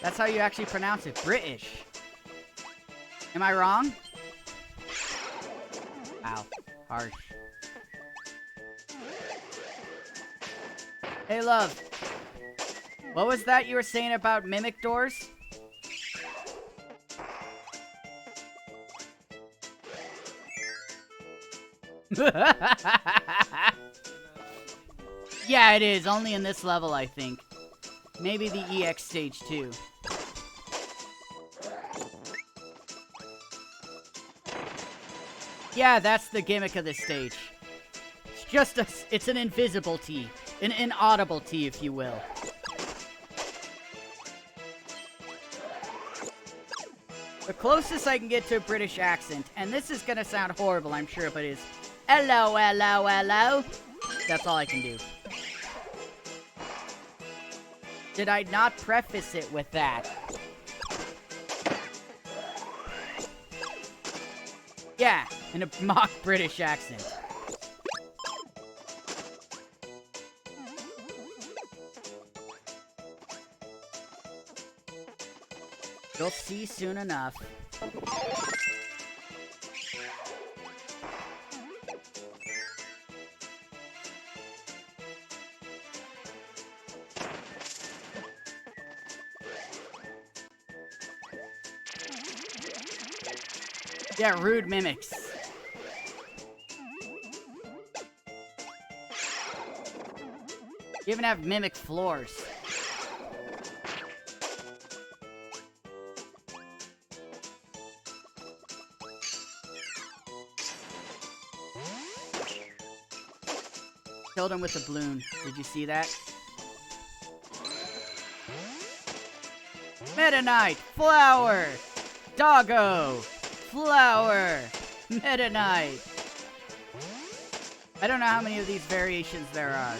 That's how you actually pronounce it. British. Am I wrong? Wow. Harsh. Hey, love. What was that you were saying about mimic doors? Yeah, it is. Only in this level, I think. Maybe the EX stage, too. Yeah, that's the gimmick of this stage. It's just it's an invisible T. An inaudible T, if you will. The closest I can get to a British accent, and this is gonna sound horrible, I'm sure, but is hello, hello, hello. That's all I can do. Did I not preface it with that? Yeah, in a mock British accent. You'll see soon enough. Yeah, rude mimics. You even have mimic floors. Killed him with a balloon. Did you see that? Meta Knight, flower, doggo, flower, Meta Knight. I don't know how many of these variations there are.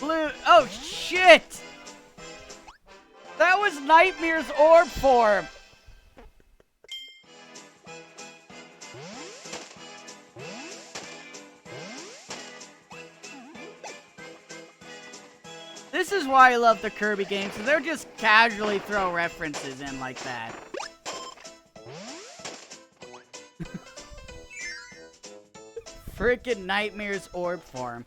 Blue. Oh shit! That was Nightmare's orb form. This is why I love the Kirby games, so they'll just casually throw references in like that. Frickin' Nightmare's orb form.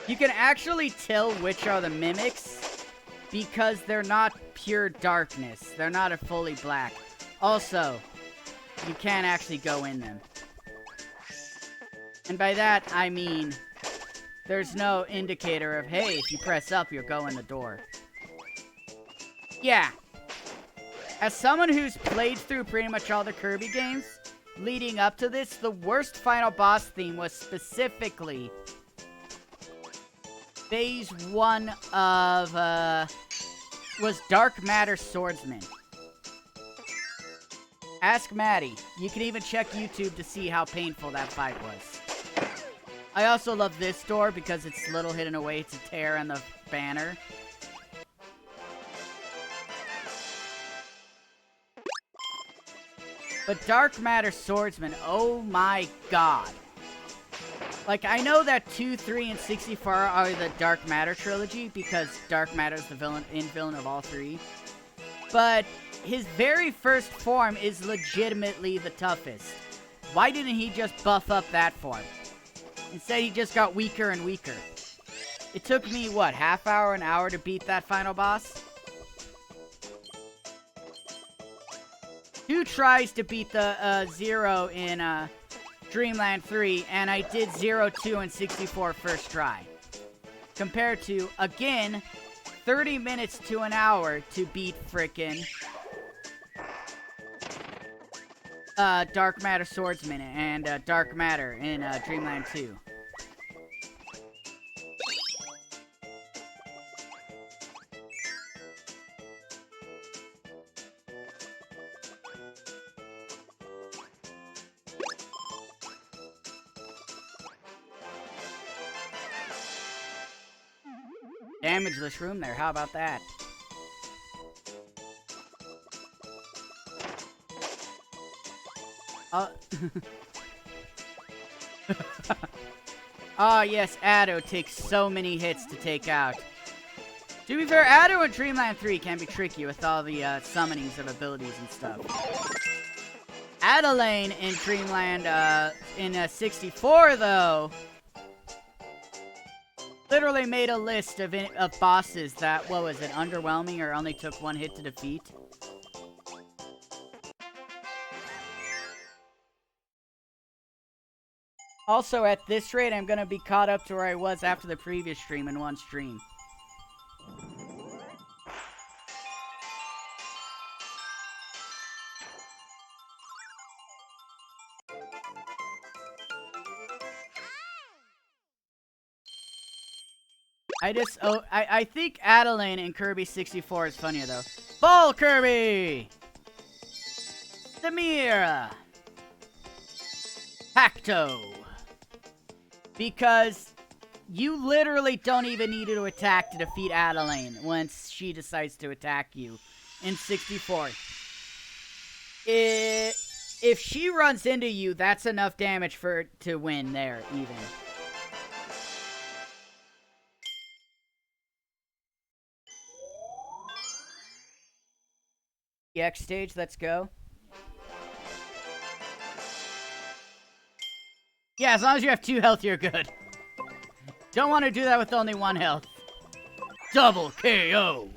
You can actually tell which are the mimics because they're not pure darkness. They're not a fully black. Also, you can't actually go in them. And by that, I mean there's no indicator of, hey, if you press up, you'll go in the door. Yeah. As someone who's played through pretty much all the Kirby games, leading up to this, the worst final boss theme was specifically Phase 1 of, was Dark Matter Swordsman. Ask Maddie. You can even check YouTube to see how painful that fight was. I also love this door because it's little hidden away to tear on the banner. But Dark Matter Swordsman, oh my god. Like, I know that 2, 3, and 64 are the Dark Matter trilogy because Dark Matter is the villain of all three. But his very first form is legitimately the toughest. Why didn't he just buff up that form? Instead, he just got weaker and weaker. It took me, what, half hour, an hour to beat that final boss? 2 tries to beat the Zero in Dreamland 3, and I did 0, 2, and 64 first try. Compared to, again, 30 minutes to an hour to beat frickin' Dark Matter Swordsman and Dark Matter in Dreamland 2. Damageless room there, how about that? Oh yes, Addo takes so many hits to take out. To be fair, Addo in Dreamland 3 can be tricky with all the summonings of abilities and stuff. Adelaine in Dreamland in 64 though literally made a list of bosses that, what was it, underwhelming or only took 1 hit to defeat. Also, at this rate, I'm gonna be caught up to where I was after the previous stream in one stream. I think Adeline in Kirby 64 is funnier, though. Ball Kirby! Samira! Pacto! Because you literally don't even need to attack to defeat Adeline once she decides to attack you in 64. If she runs into you, that's enough damage for her to win there, even. EX stage, let's go. Yeah, as long as you have 2 health, you're good. Don't want to do that with only 1 health. Double KO!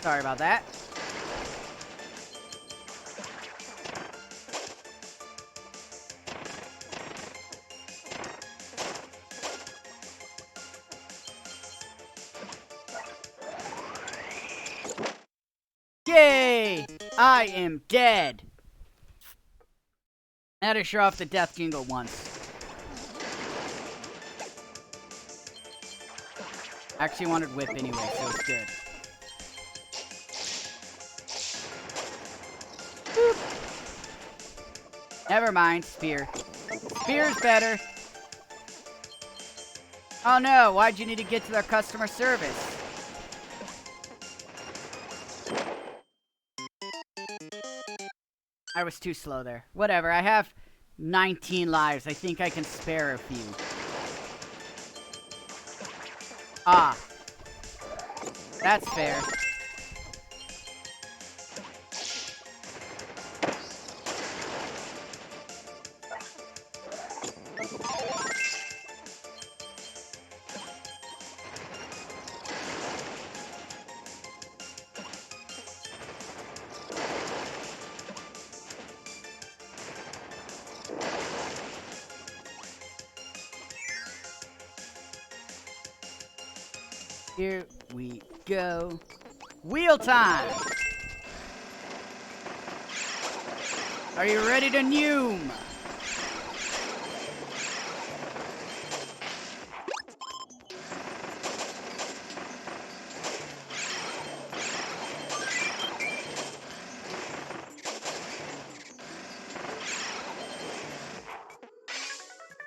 Sorry about that. Yay! I am dead. I had to show off the death jingle once. Actually wanted whip anyway, so it's good. Boop. Never mind, spear. Spear's better. Oh no, why'd you need to get to their customer service? I was too slow there. Whatever, I have 19 lives. I think I can spare a few. Ah. That's fair. Here we go. Wheel time! Are you ready to noom?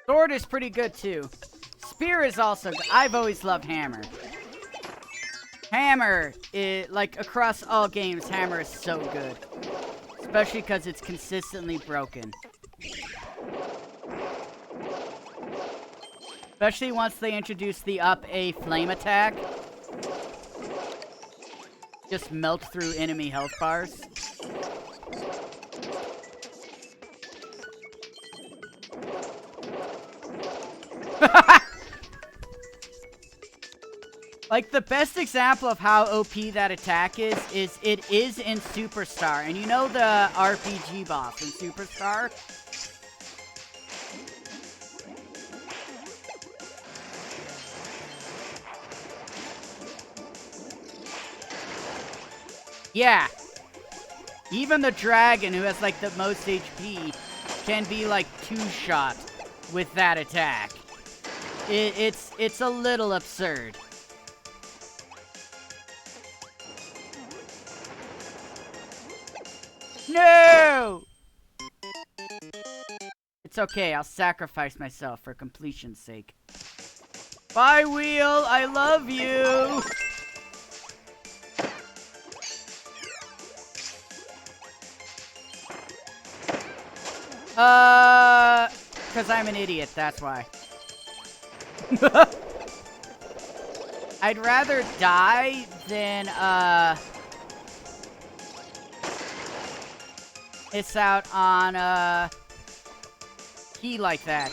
Sword is pretty good too. Spear is also good. I've always loved hammer. Hammer, like, across all games, hammer is so good. Especially because it's consistently broken. Especially once they introduce the up A flame attack. Just melt through enemy health bars. Like, the best example of how OP that attack is it is in Superstar. And you know the RPG boss in Superstar? Yeah. Even the dragon, who has, like, the most HP, can be, like, 2-shot with that attack. It's a little absurd. No! It's okay, I'll sacrifice myself for completion's sake. Bye, Wheel! I love you! Because I'm an idiot, that's why. I'd rather die than, miss out on, key like that.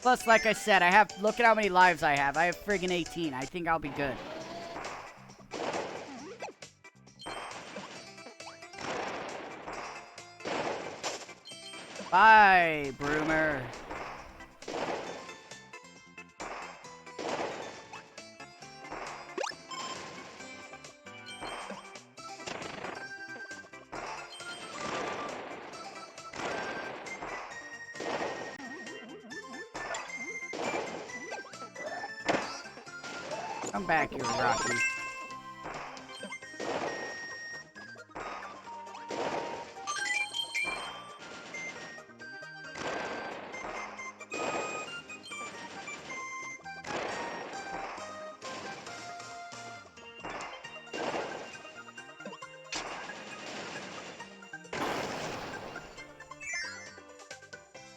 Plus, like I said, look at how many lives I have. I have friggin' 18. I think I'll be good. Bye, Broomer. Come back here, Rocky.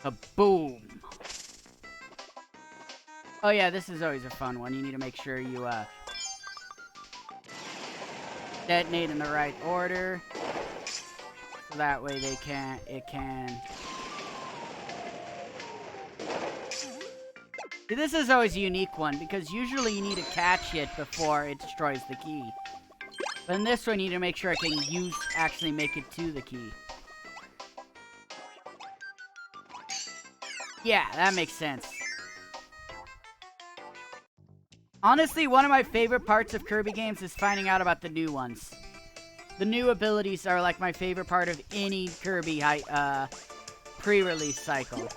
Kaboom! Oh yeah, this is always a fun one. You need to make sure you, detonate in the right order. So that way it can... See, this is always a unique one, because usually you need to catch it before it destroys the key. But in this one, you need to make sure I can actually make it to the key. Yeah, that makes sense. Honestly, one of my favorite parts of Kirby games is finding out about the new ones. The new abilities are like my favorite part of any Kirby pre-release cycle.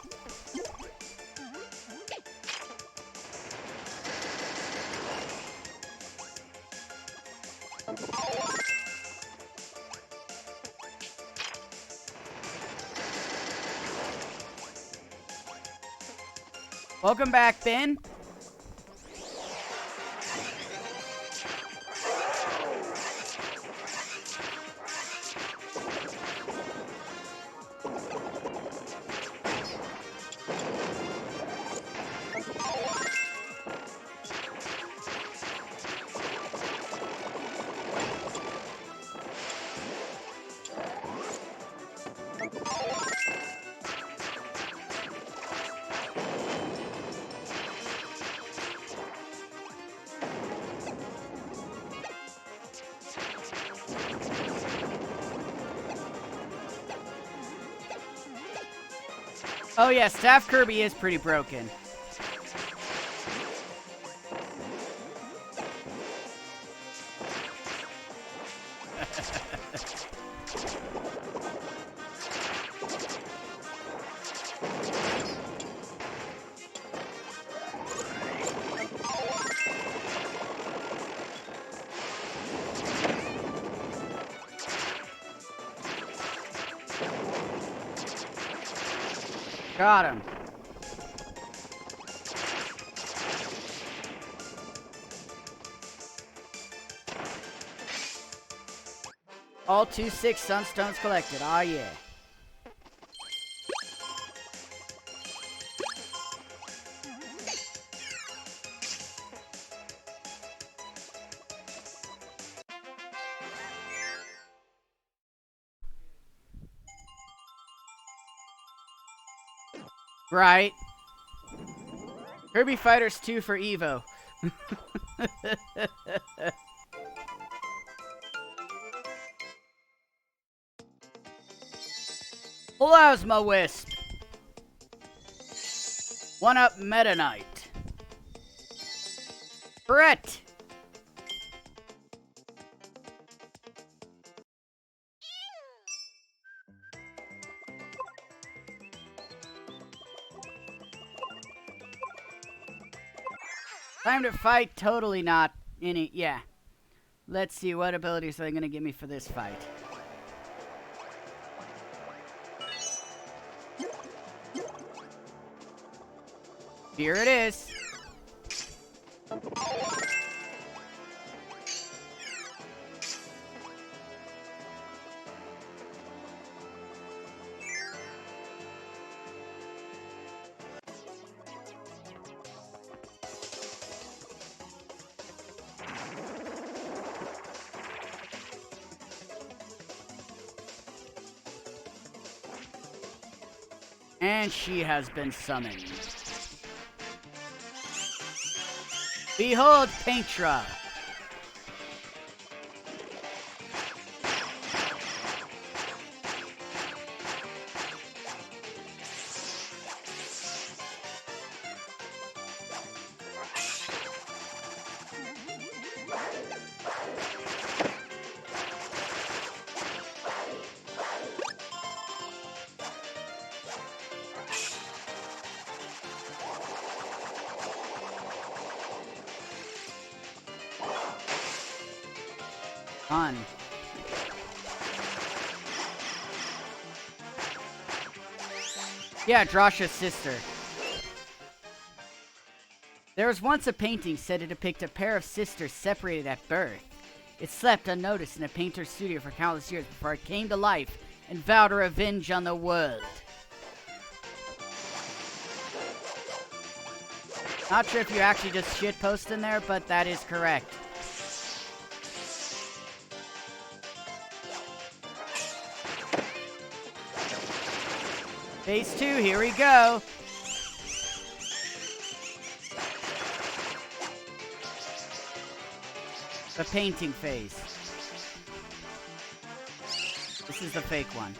Welcome back, Ben. Oh yeah, Staff Kirby is pretty broken. Got him. All 2-6 sunstones collected. Aw, yeah. Right. Kirby Fighters 2 for Evo. Plasma Wisp. 1-up Meta Knight. Brett. Time to fight, totally not any, yeah. Let's see, what abilities are they gonna give me for this fight? Here it is. And she has been summoned. Behold Paintra. Fun. Yeah, Drasha's sister. There was once a painting said to depict a pair of sisters separated at birth. It slept unnoticed in a painter's studio for countless years before it came to life and vowed a revenge on the world. Not sure if you actually just shitpost in there, but that is correct. Phase 2, here we go. The painting phase. This is the fake one.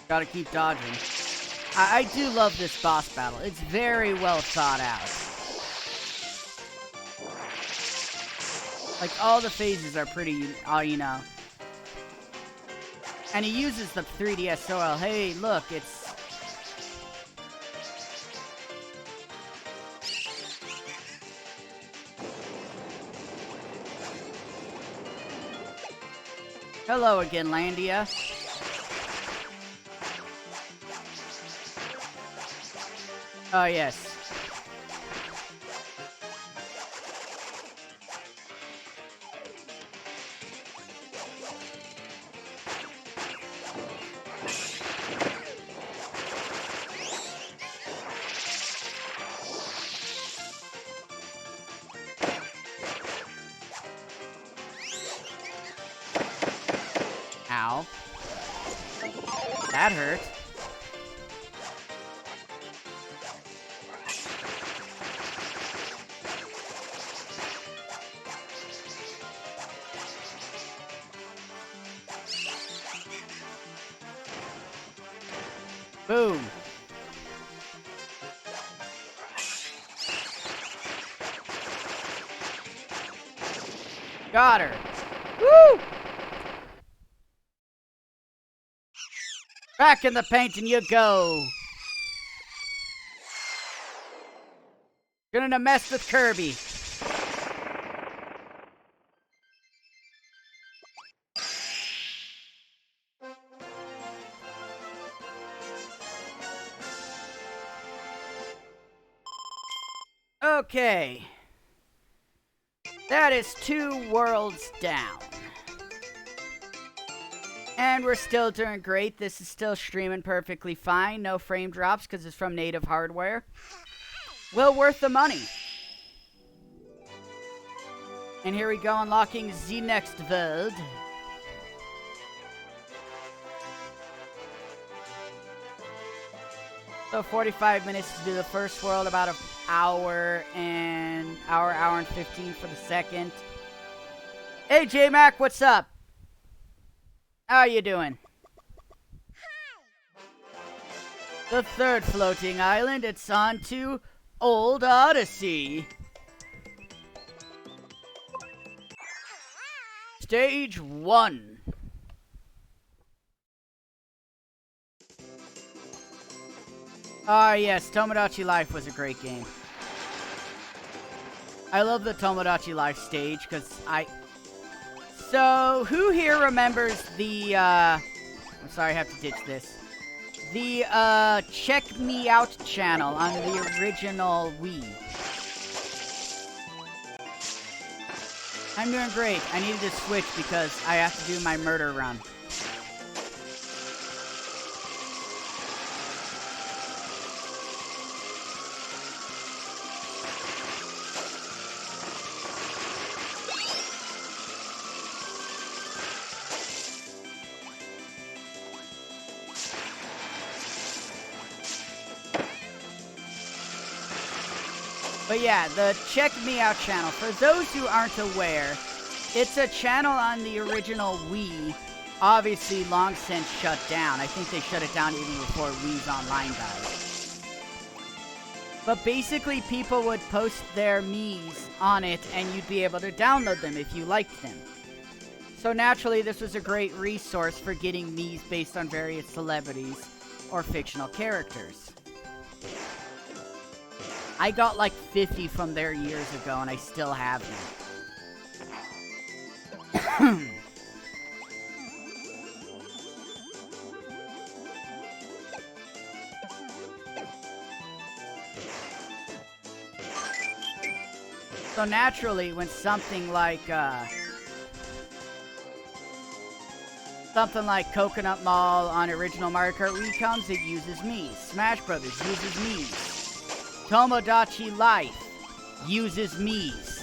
Gotta keep dodging. I do love this boss battle. It's very well thought out. Like, all the phases are pretty, you know. And he uses the 3DS so well. Hey, look, it's... Hello again, Landia. Oh, yes. Ow. That hurt. Boom. Got her. Woo! Back in the painting you go. Gonna mess with Kirby. Okay. That is 2 worlds down. And we're still doing great. This is still streaming perfectly fine. No frame drops because it's from native hardware. Well worth the money. And here we go, unlocking the next world. So 45 minutes to do the first world, about an hour and 15 for the second. Hey J-Mac, what's up? How you doing? The third floating island, it's on to Old Odyssey. Stage 1. Ah, yes, Tomodachi Life was a great game. I love the Tomodachi Life stage, because So, who here remembers the, I'm sorry, I have to ditch this. The, Check Me Out channel on the original Wii. I'm doing great. I needed to switch because I have to do my murder run. But yeah, the Check Me Out channel, for those who aren't aware, it's a channel on the original Wii, obviously long since shut down. I think they shut it down even before Wii's Online died. But basically, people would post their Miis on it, and you'd be able to download them if you liked them. So naturally, this was a great resource for getting Miis based on various celebrities or fictional characters. I got like 50 from there years ago, and I still have them. So naturally, when something like Coconut Mall on original Mario Kart Wii comes, it uses Miis. Smash Brothers uses Miis. Tomodachi Life uses Miis.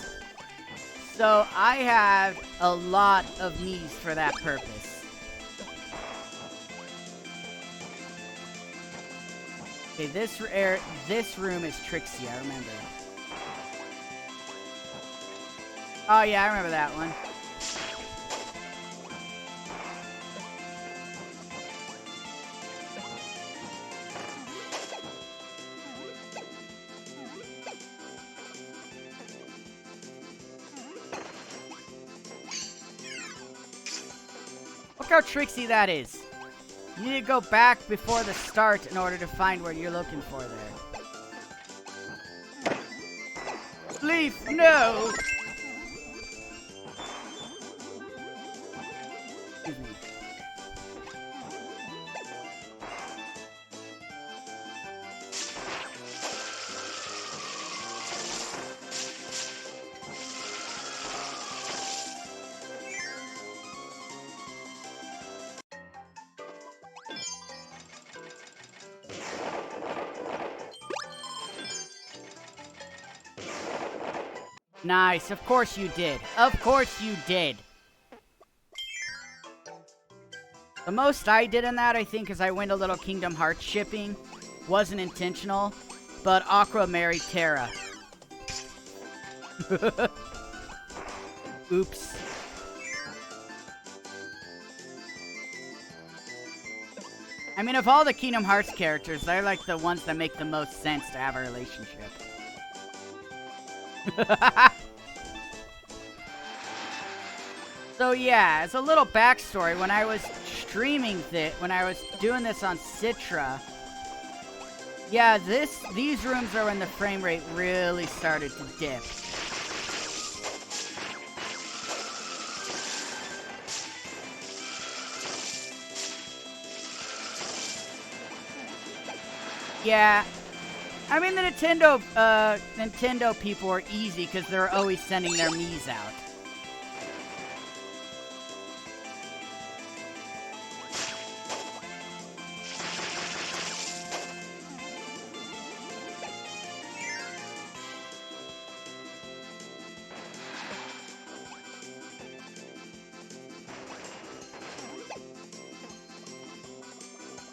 So I have a lot of Miis for that purpose. Okay, this room is Trixie, I remember. Oh yeah, I remember that one. Look how tricksy that is. You need to go back before the start in order to find what you're looking for there. Leaf, no! Excuse me. Nice, of course you did. Of course you did. The most I did in that, I think, is I went a little Kingdom Hearts shipping. Wasn't intentional, but Aqua married Terra. Oops. I mean, of all the Kingdom Hearts characters, they're like the ones that make the most sense to have a relationship. So yeah, as a little backstory, when I was streaming when I was doing this on Citra, yeah, these rooms are when the frame rate really started to dip. Yeah. I mean, the Nintendo people are easy because they're always sending their Miis out.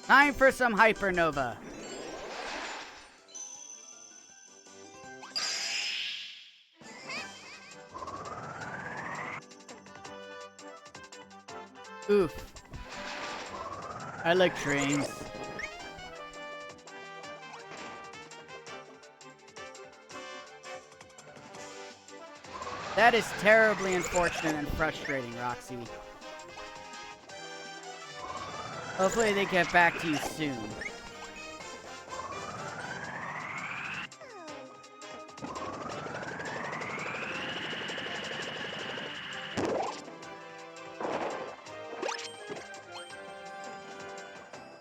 Time for some Hypernova. Oof. I like trains. That is terribly unfortunate and frustrating, Roxy. Hopefully they get back to you soon.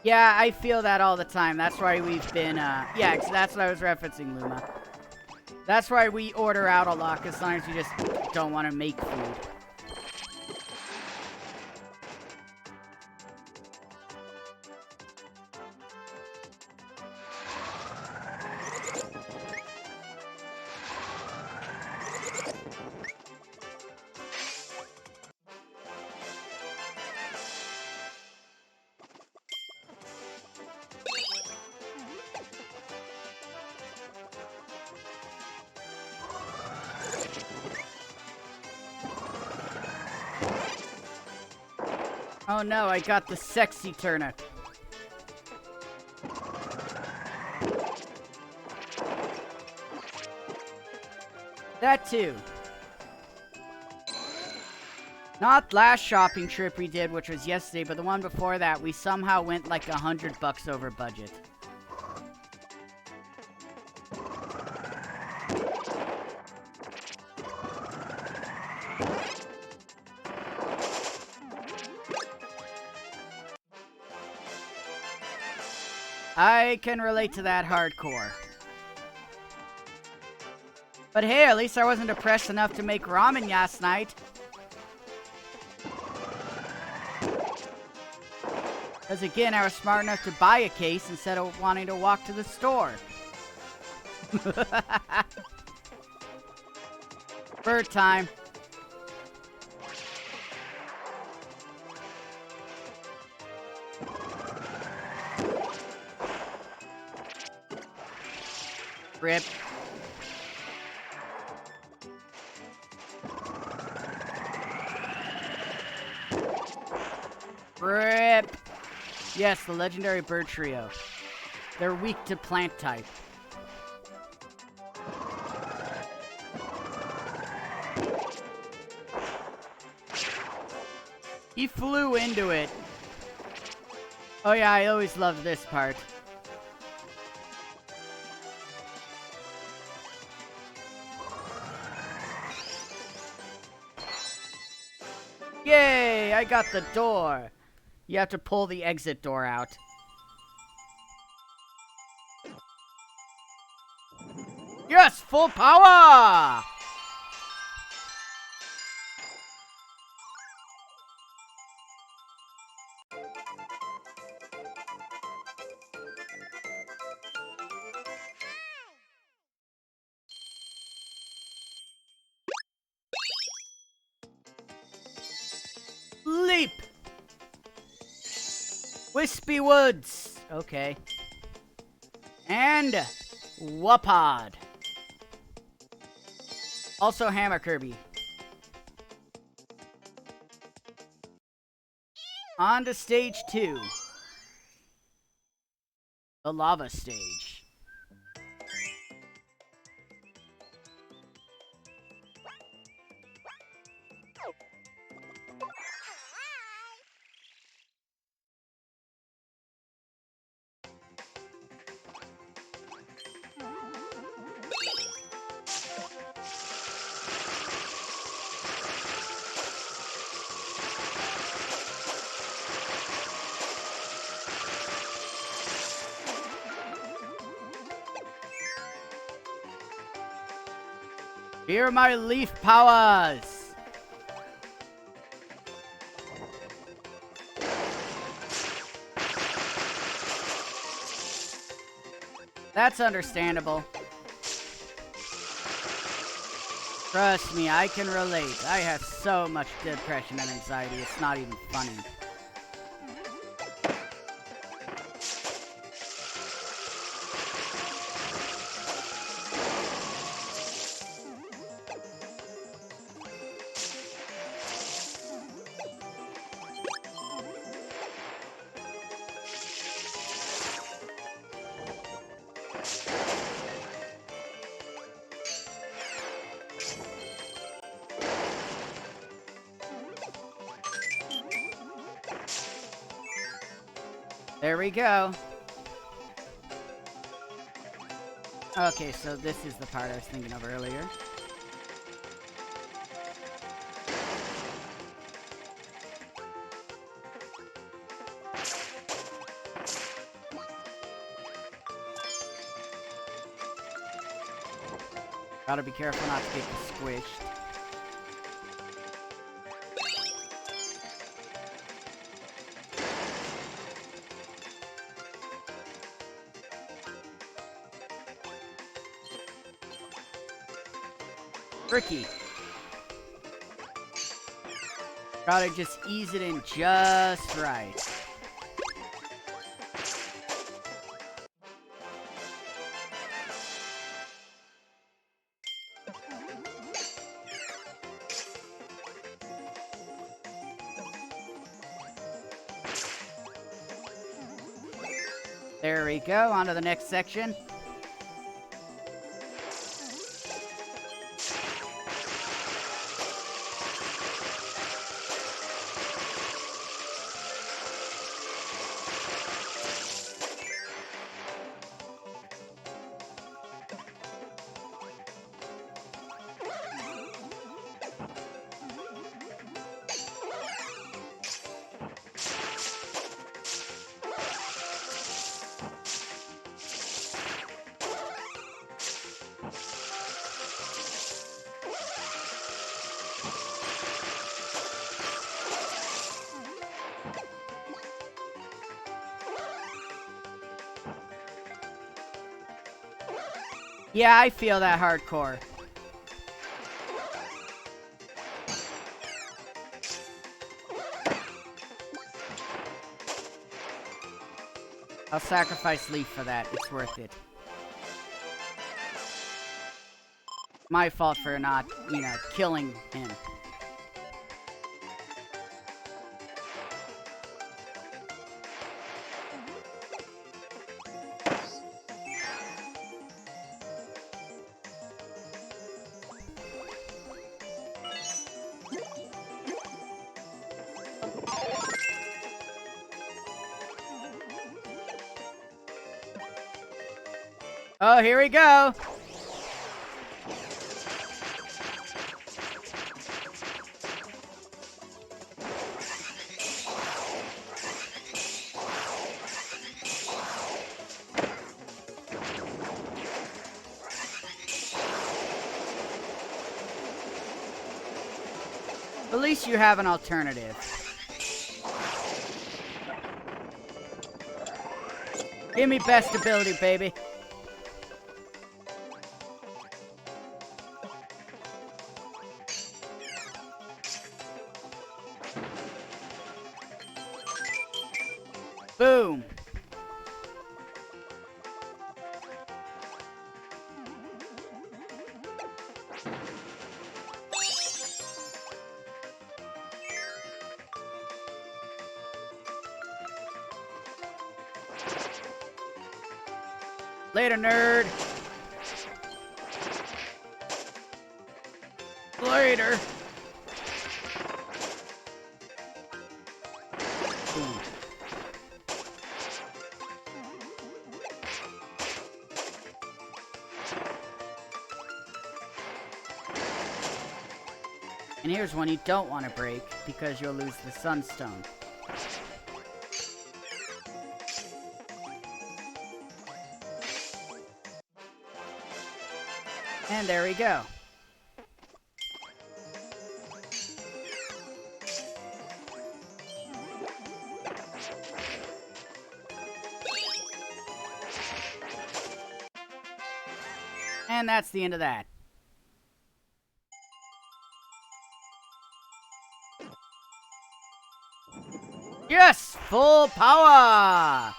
Yeah, I feel that all the time. That's why we've been, yeah, that's what I was referencing, Luma. That's why we order out a lot, because sometimes we just don't want to make food. Oh no, I got the sexy turnip. That too. Not last shopping trip we did, which was yesterday, but the one before that, we somehow went like $100 over budget. I can relate to that hardcore. But hey, at least I wasn't depressed enough to make ramen last night. Because again, I was smart enough to buy a case instead of wanting to walk to the store. Bird time. Rip. Rip. Yes, the legendary bird trio. They're weak to plant type. He flew into it. Oh yeah, I always loved this part. Yay, I got the door. You have to pull the exit door out. Yes, full power! Leap! Wispy Woods. Okay. And Wapod. Also Hammer Kirby. On to stage 2. The lava stage. Here are my leaf powers! That's understandable. Trust me, I can relate. I have so much depression and anxiety, it's not even funny. There we go. Okay, so this is the part I was thinking of earlier. Gotta be careful not to get squished. Tricky. Gotta just ease it in just right. There we go, on to the next section. Yeah, I feel that hardcore. I'll sacrifice Leaf for that. It's worth it. My fault for not, you know, killing him. Oh, here we go. At least you have an alternative. Give me best ability, baby. Boom. Later, nerd. Later. Boom. And here's one you don't want to break, because you'll lose the Sunstone. And there we go. And that's the end of that. Yes! Full power!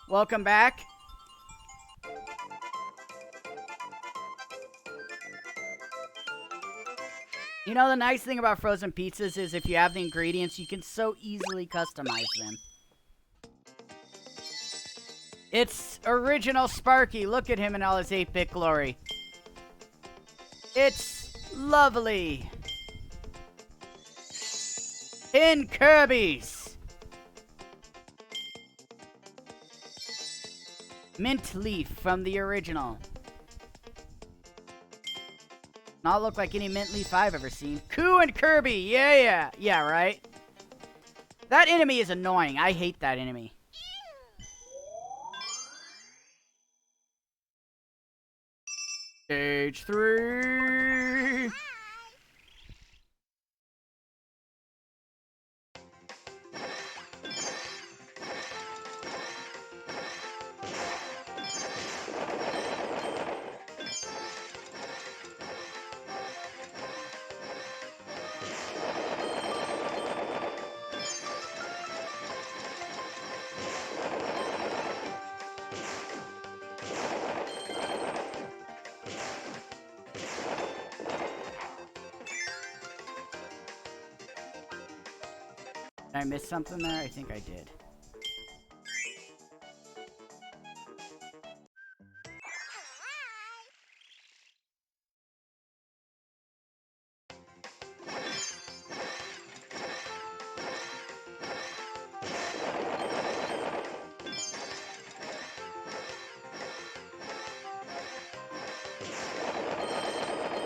Welcome back. You know, the nice thing about frozen pizzas is if you have the ingredients, you can so easily customize them. It's original Sparky. Look at him in all his 8-bit glory. It's lovely. In Kirby's. Mint leaf from the original. Not look like any mint leaf I've ever seen. Coo and Kirby, yeah. Yeah, right? That enemy is annoying. I hate that enemy. Stage 3. Did I miss something there? I think I did.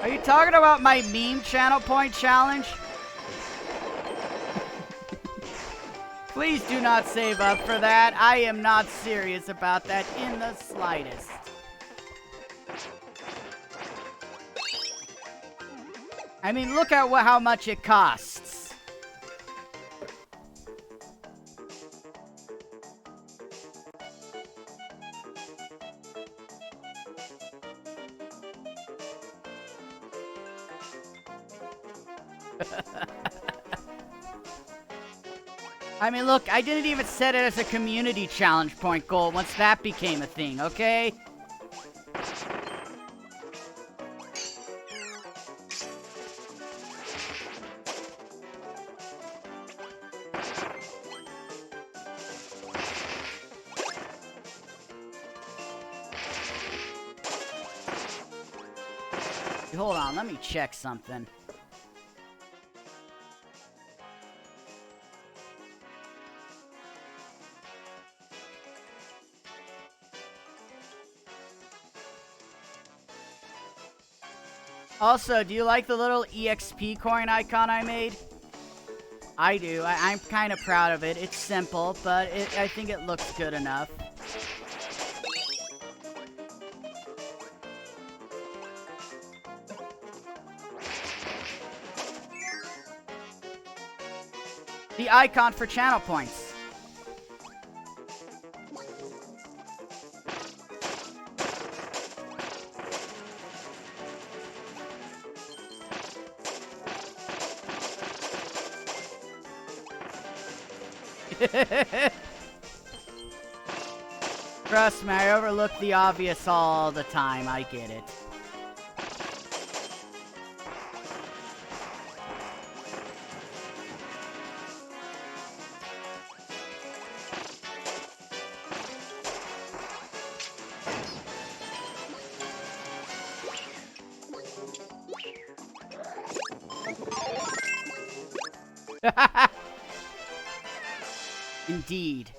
Are you talking about my meme channel point challenge? Please do not save up for that. I am not serious about that in the slightest. I mean, look at how much it costs. I mean, look, I didn't even set it as a community challenge point goal once that became a thing, okay? Hold on, let me check something. Also, do you like the little EXP coin icon I made? I do. I'm kind of proud of it. It's simple, but I think it looks good enough. The icon for channel points. Trust me, I overlook the obvious all the time. I get it. Indeed.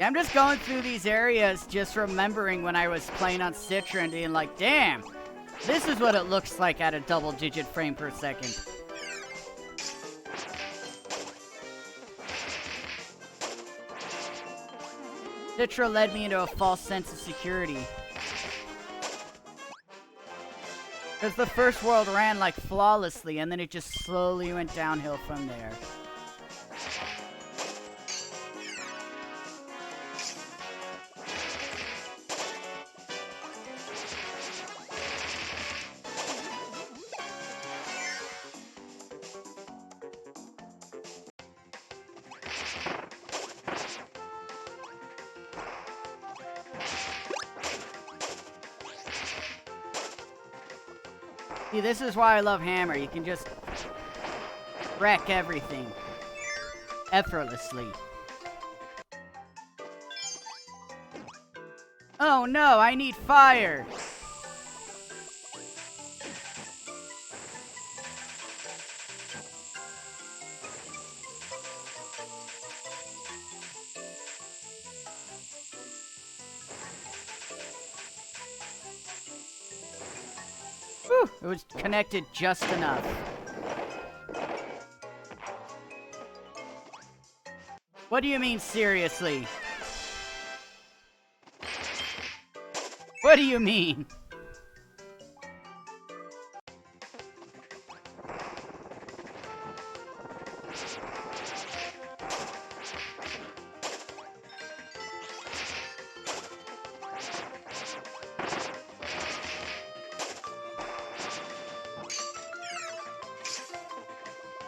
I'm just going through these areas, just remembering when I was playing on Citra and being like, damn, this is what it looks like at a double-digit frame per second. Citra led me into a false sense of security. Because the first world ran like flawlessly, and then it just slowly went downhill from there. See, this is why I love Hammer. You can just wreck everything effortlessly. Oh no, I need fire! It was connected just enough. What do you mean, seriously? What do you mean?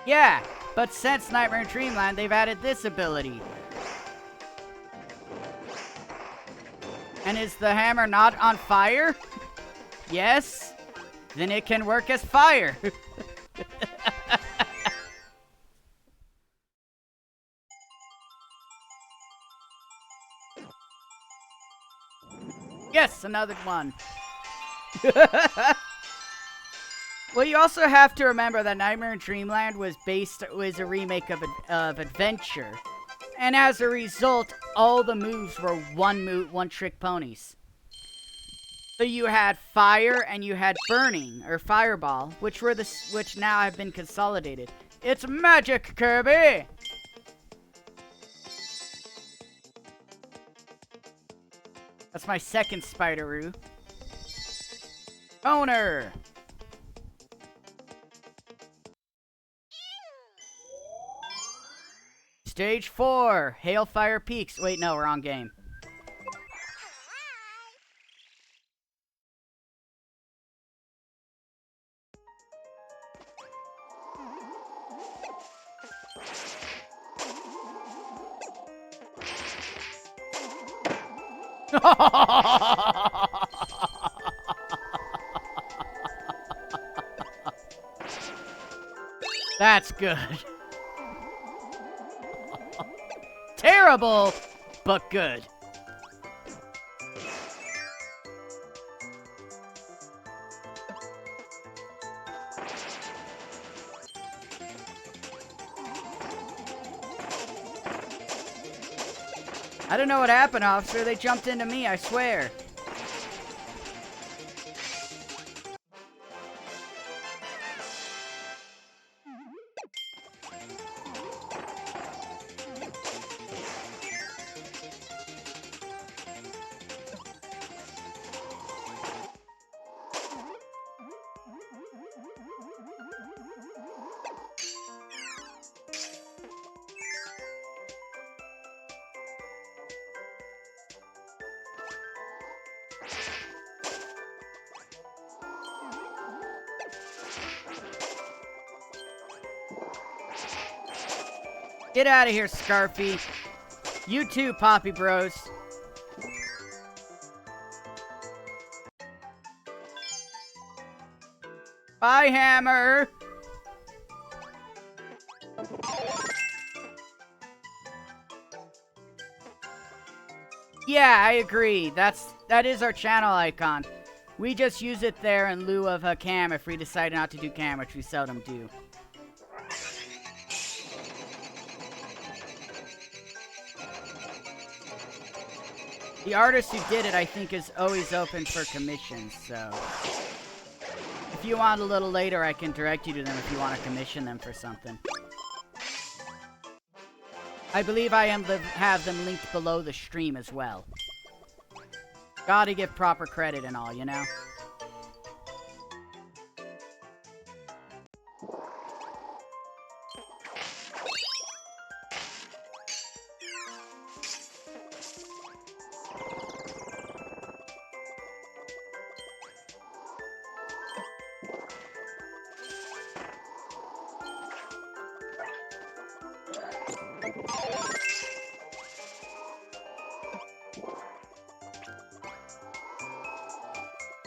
Yeah, but since Nightmare in Dreamland, they've added this ability. And is the hammer not on fire? Yes? Then it can work as fire. Yes, another one. Well, you also have to remember that Nightmare in Dreamland was a remake of Adventure. And as a result, all the moves were one-trick ponies. So you had fire and you had burning, or fireball, which now have been consolidated. It's magic, Kirby! That's my second Spider-Roo. Boner! Stage 4, Hailfire Peaks. Wait, no, wrong game. That's good. Terrible, but good. I don't know what happened, officer. They jumped into me, I swear. Get out of here, Scarfy. You too, Poppy Bros. Bye, Hammer. Yeah, I agree. That is our channel icon. We just use it there in lieu of a cam if we decide not to do cam, which we seldom do. The artist who did it, I think, is always open for commissions, so... If you want a little later, I can direct you to them if you want to commission them for something. I believe I have them linked below the stream as well. Gotta give proper credit and all, you know?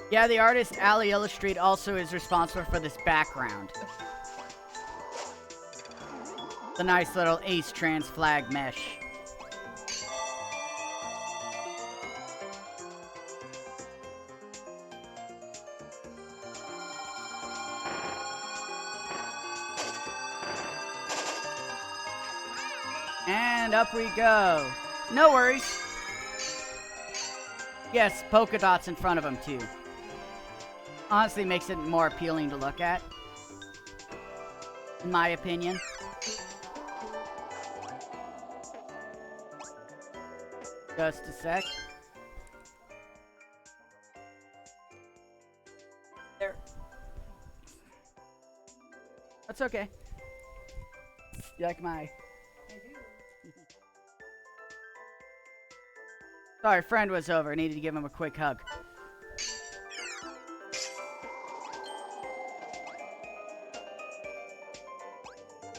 Yeah, the artist Ali Illustrate also is responsible for this background. The nice little Ace Trans flag mesh. And up we go. No worries. Yes, polka dots in front of him too. Honestly makes it more appealing to look at, in my opinion. Just a sec. There. That's okay. You like my... I do. Sorry, friend was over. Needed to give him a quick hug.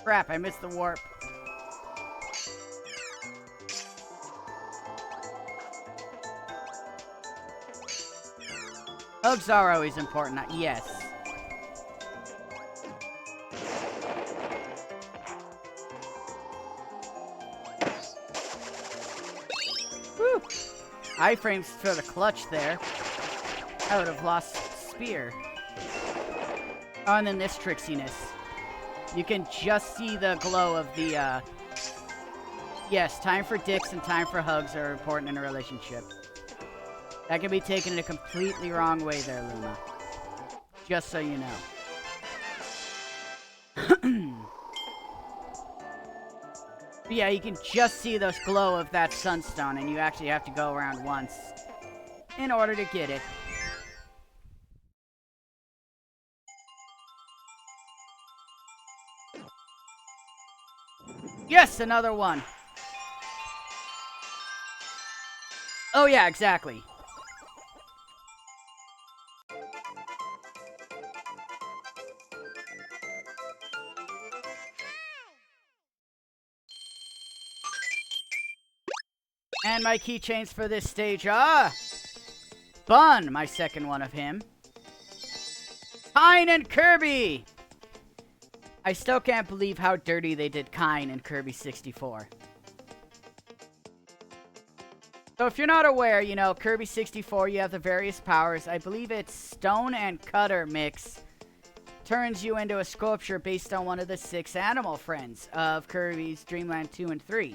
Crap, I missed the warp. Hugs are always important, yes. Woo! Iframes for the clutch there. I would have lost spear. Oh, and then this tricksiness. You can just see the glow of the, Yes, time for dicks and time for hugs are important in a relationship. That can be taken in a completely wrong way there, Luna. Just so you know. But yeah, you can just see the glow of that sunstone, and you actually have to go around once in order to get it. Yes, another one. Oh yeah, exactly. And my keychains for this stage are... Bun, my second one of him. Kine and Kirby! I still can't believe how dirty they did Kine in Kirby 64. So if you're not aware, you know, Kirby 64, you have the various powers. I believe it's Stone and Cutter mix. Turns you into a sculpture based on one of the 6 animal friends of Kirby's Dream Land 2 and 3.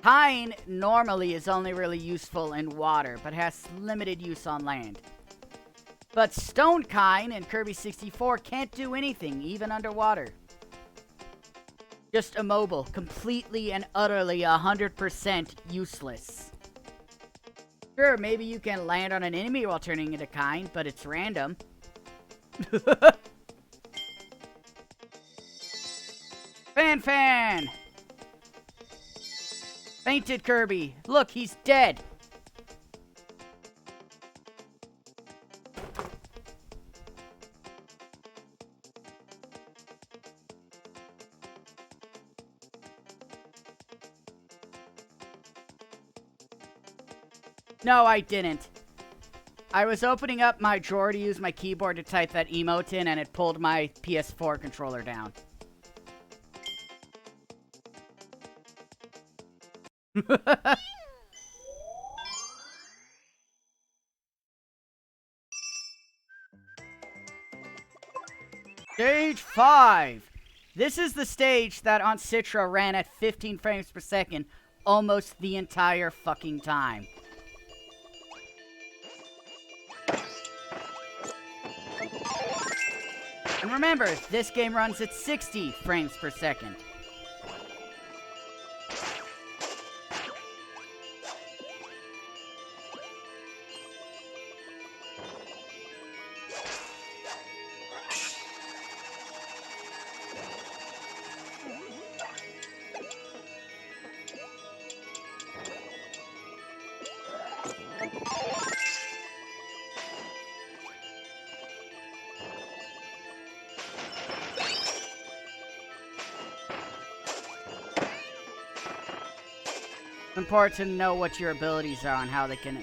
Kine normally is only really useful in water, but has limited use on land. But Stone Kine in Kirby 64 can't do anything, even underwater. Just immobile, completely and utterly 100% useless. Sure, maybe you can land on an enemy while turning into Kine, but it's random. Fan! Fainted Kirby. Look, he's dead. No, I didn't. I was opening up my drawer to use my keyboard to type that emote in, and it pulled my PS4 controller down. Stage 5. This is the stage that on Citra ran at 15 frames per second almost the entire fucking time. And remember, this game runs at 60 frames per second. It's important to know what your abilities are and how they can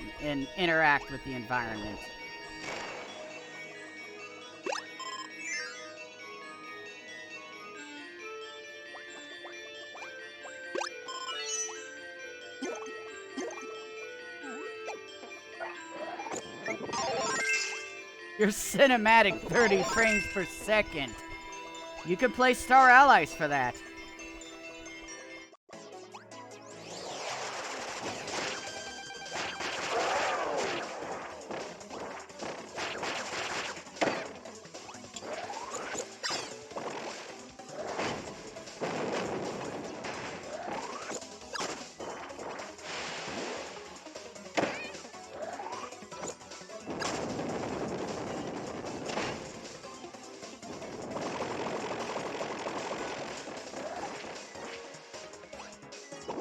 interact with the environment. Your cinematic 30 frames per second. You could play Star Allies for that.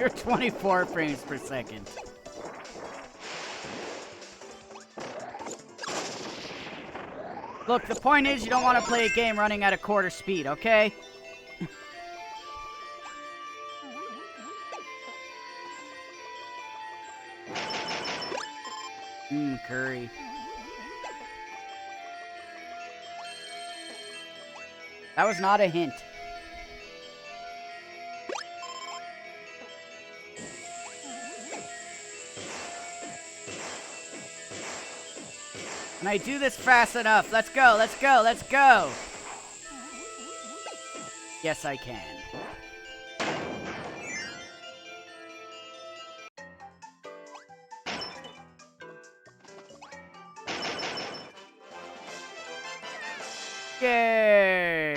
You're 24 frames per second. Look, the point is you don't want to play a game running at a quarter speed, okay? Curry. That was not a hint. Can I do this fast enough? Let's go, let's go, let's go! Yes, I can. Yay!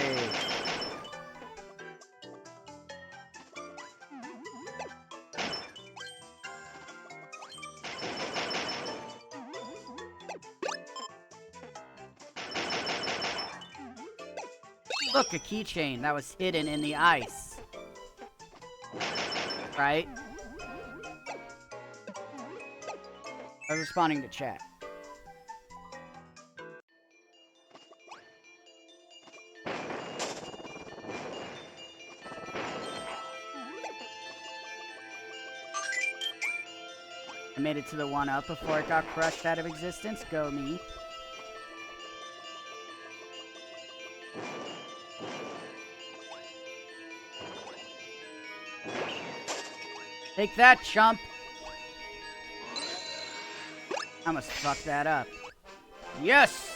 Look, a keychain that was hidden in the ice. Right? I was responding to chat. I made it to the 1-up before it got crushed out of existence. Go me. Take that, chump! I must fuck that up. Yes!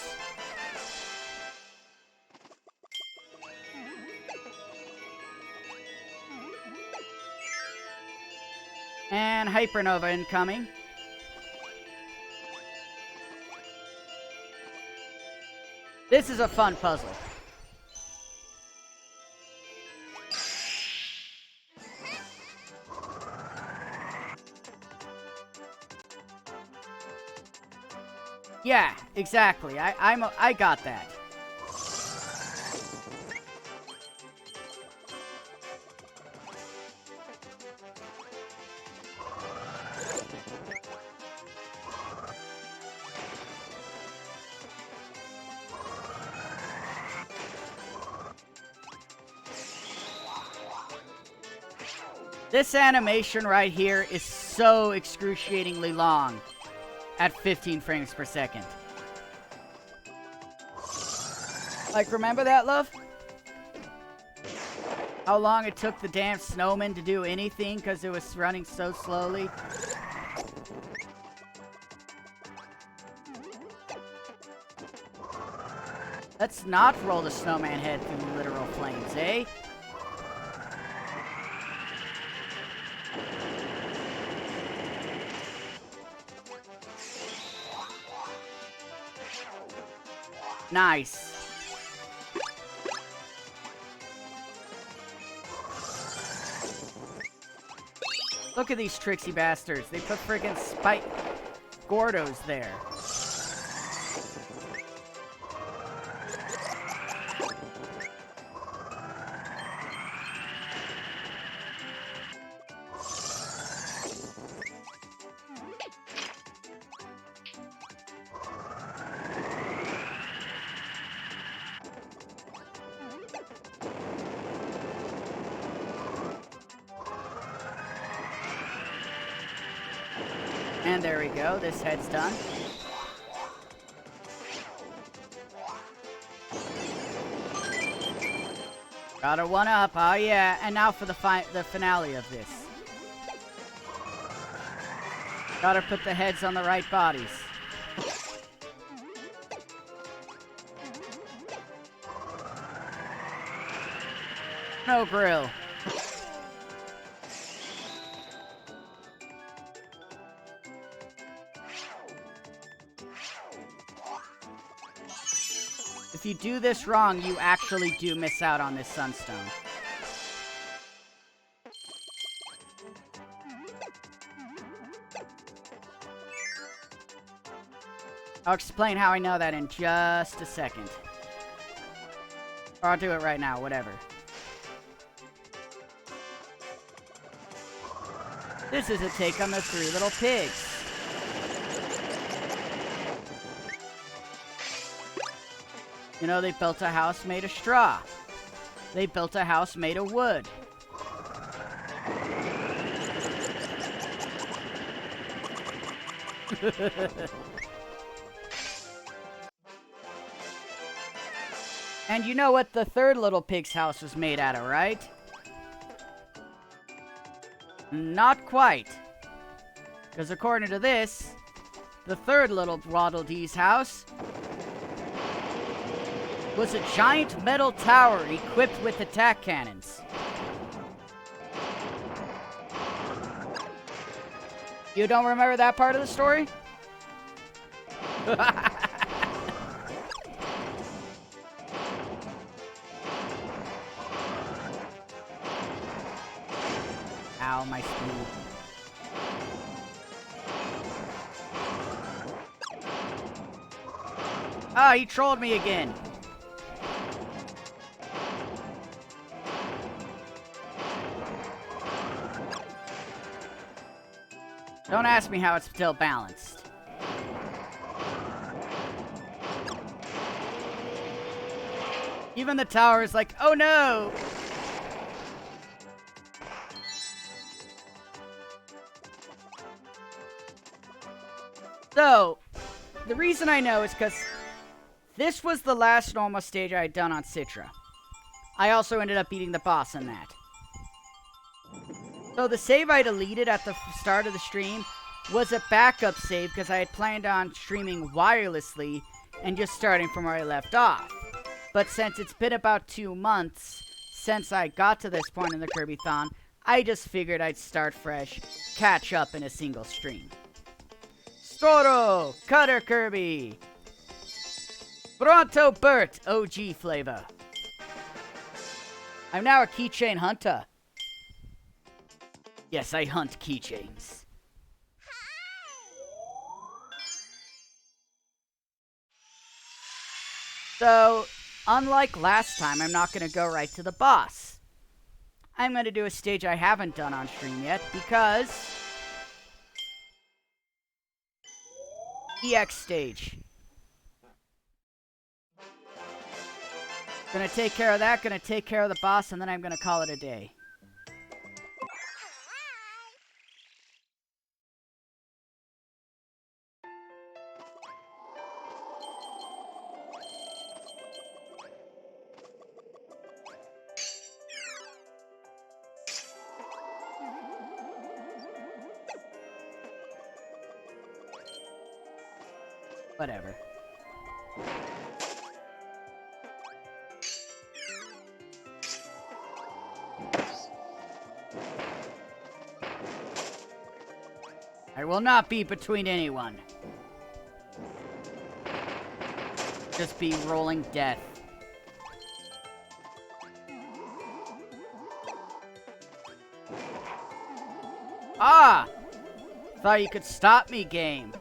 And Hypernova incoming. This is a fun puzzle. Yeah, exactly. I got that. This animation right here is so excruciatingly long at 15 frames per second. Like, remember that, love? How long it took the damn snowman to do anything because it was running so slowly? Let's not roll the snowman head through literal flames, eh? Nice. Look at these tricksy bastards. They put friggin' Spike Gordos there. And there we go, this head's done. Got a 1-up, oh yeah. And now for the finale of this. Gotta put the heads on the right bodies. No grill. If you do this wrong, you actually do miss out on this sunstone. I'll explain how I know that in just a second. Or I'll do it right now, whatever. This is a take on the Three Little Pigs. You know, they built a house made of straw. They built a house made of wood. And you know what the third little pig's house was made out of, right? Not quite. Because according to this, the third little Waddle Dee's house was a giant metal tower equipped with attack cannons. You don't remember that part of the story? Ow, my spoon. Ah, he trolled me again. Don't ask me how it's still balanced. Even the tower is like, oh no! So, the reason I know is because this was the last normal stage I had done on Citra. I also ended up beating the boss in that. So the save I deleted at the start of the stream was a backup save because I had planned on streaming wirelessly and just starting from where I left off. But since it's been about 2 months since I got to this point in the Kirbython, I just figured I'd start fresh, catch up in a single stream. Storo, Cutter Kirby, Bronto Burt, OG flavor. I'm now a keychain hunter. Yes, I hunt keychains. So, unlike last time, I'm not going to go right to the boss. I'm going to do a stage I haven't done on stream yet, because... EX stage. Gonna take care of that, gonna take care of the boss, and then I'm gonna call it a day. Whatever. I will not be between anyone. Just be rolling death. Ah! Thought you could stop me, game.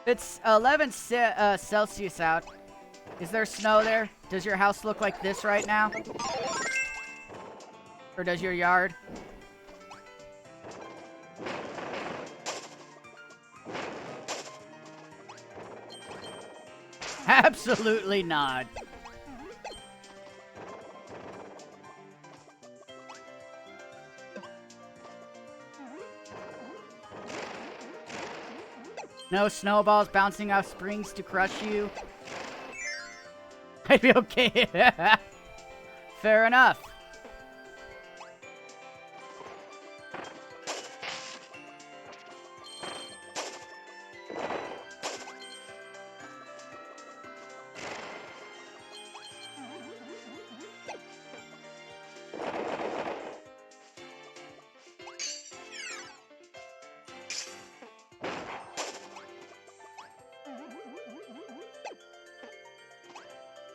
It's 11 Celsius out. Is there snow there? Does your house look like this right now? Or does your yard? Absolutely not. No snowballs bouncing off springs to crush you. I'd be okay. Fair enough.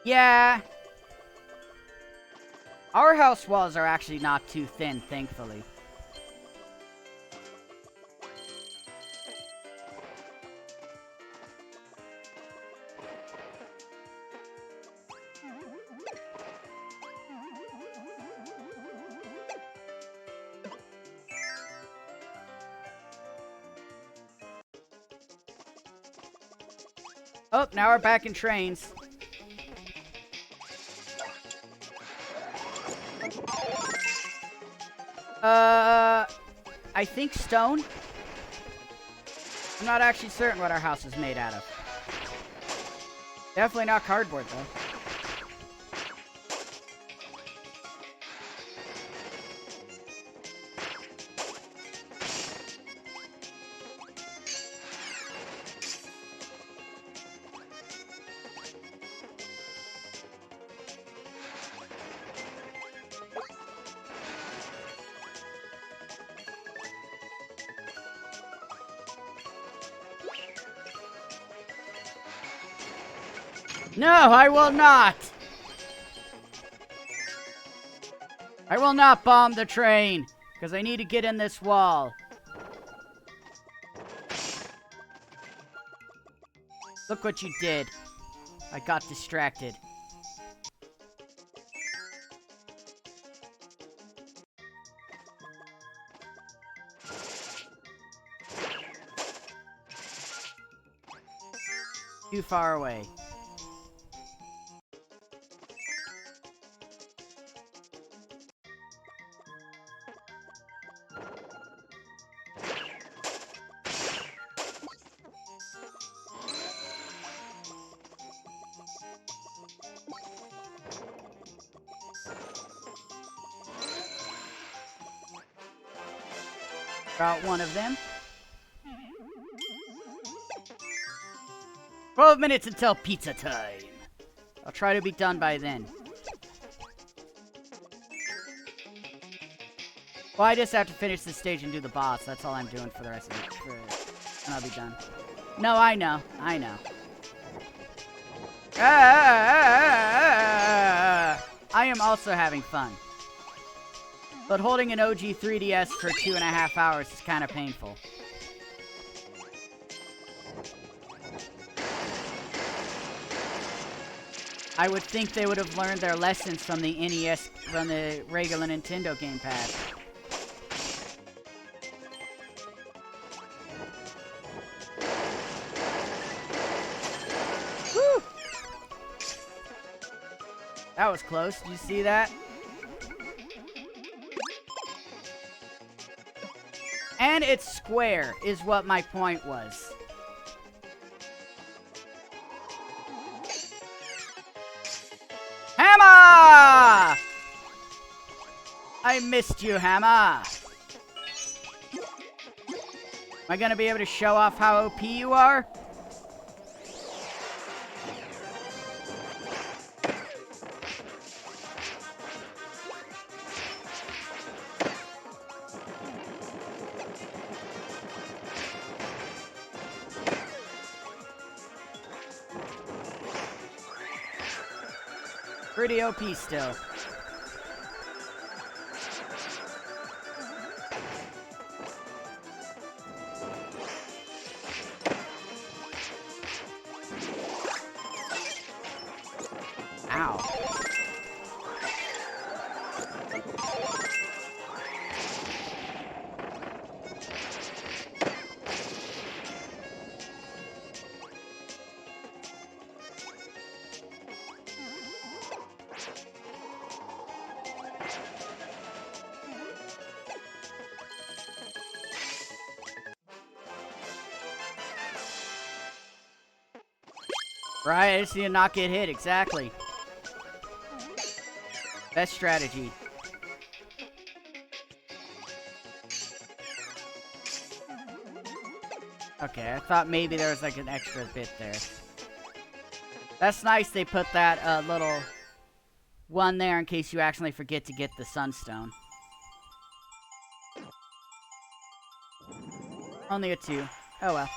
Yeah. Our house walls are actually not too thin, thankfully. Oh, now we're back in trains. I think stone. I'm not actually certain what our house is made out of. Definitely not cardboard, though. No, I will not! I will not bomb the train, because I need to get in this wall. Look what you did. I got distracted. Too far away. About one of them. 12 minutes until pizza time. I'll try to be done by then. Well, I just have to finish this stage and do the boss. That's all I'm doing for the rest of it. And I'll be done. No, I know. I know. I am also having fun. But holding an OG 3DS for 2.5 hours is kind of painful. I would think they would have learned their lessons from the NES, from the regular Nintendo gamepad. Woo! That was close. Did you see that? And it's square, is what my point was. Hammer! I missed you, Hammer. Am I gonna be able to show off how OP you are? Pretty OP still. Ow. Right, I just need to not get hit, exactly. Best strategy. Okay, I thought maybe there was like an extra bit there. That's nice they put that little one there in case you accidentally forget to get the sunstone. Only a 2. Oh well.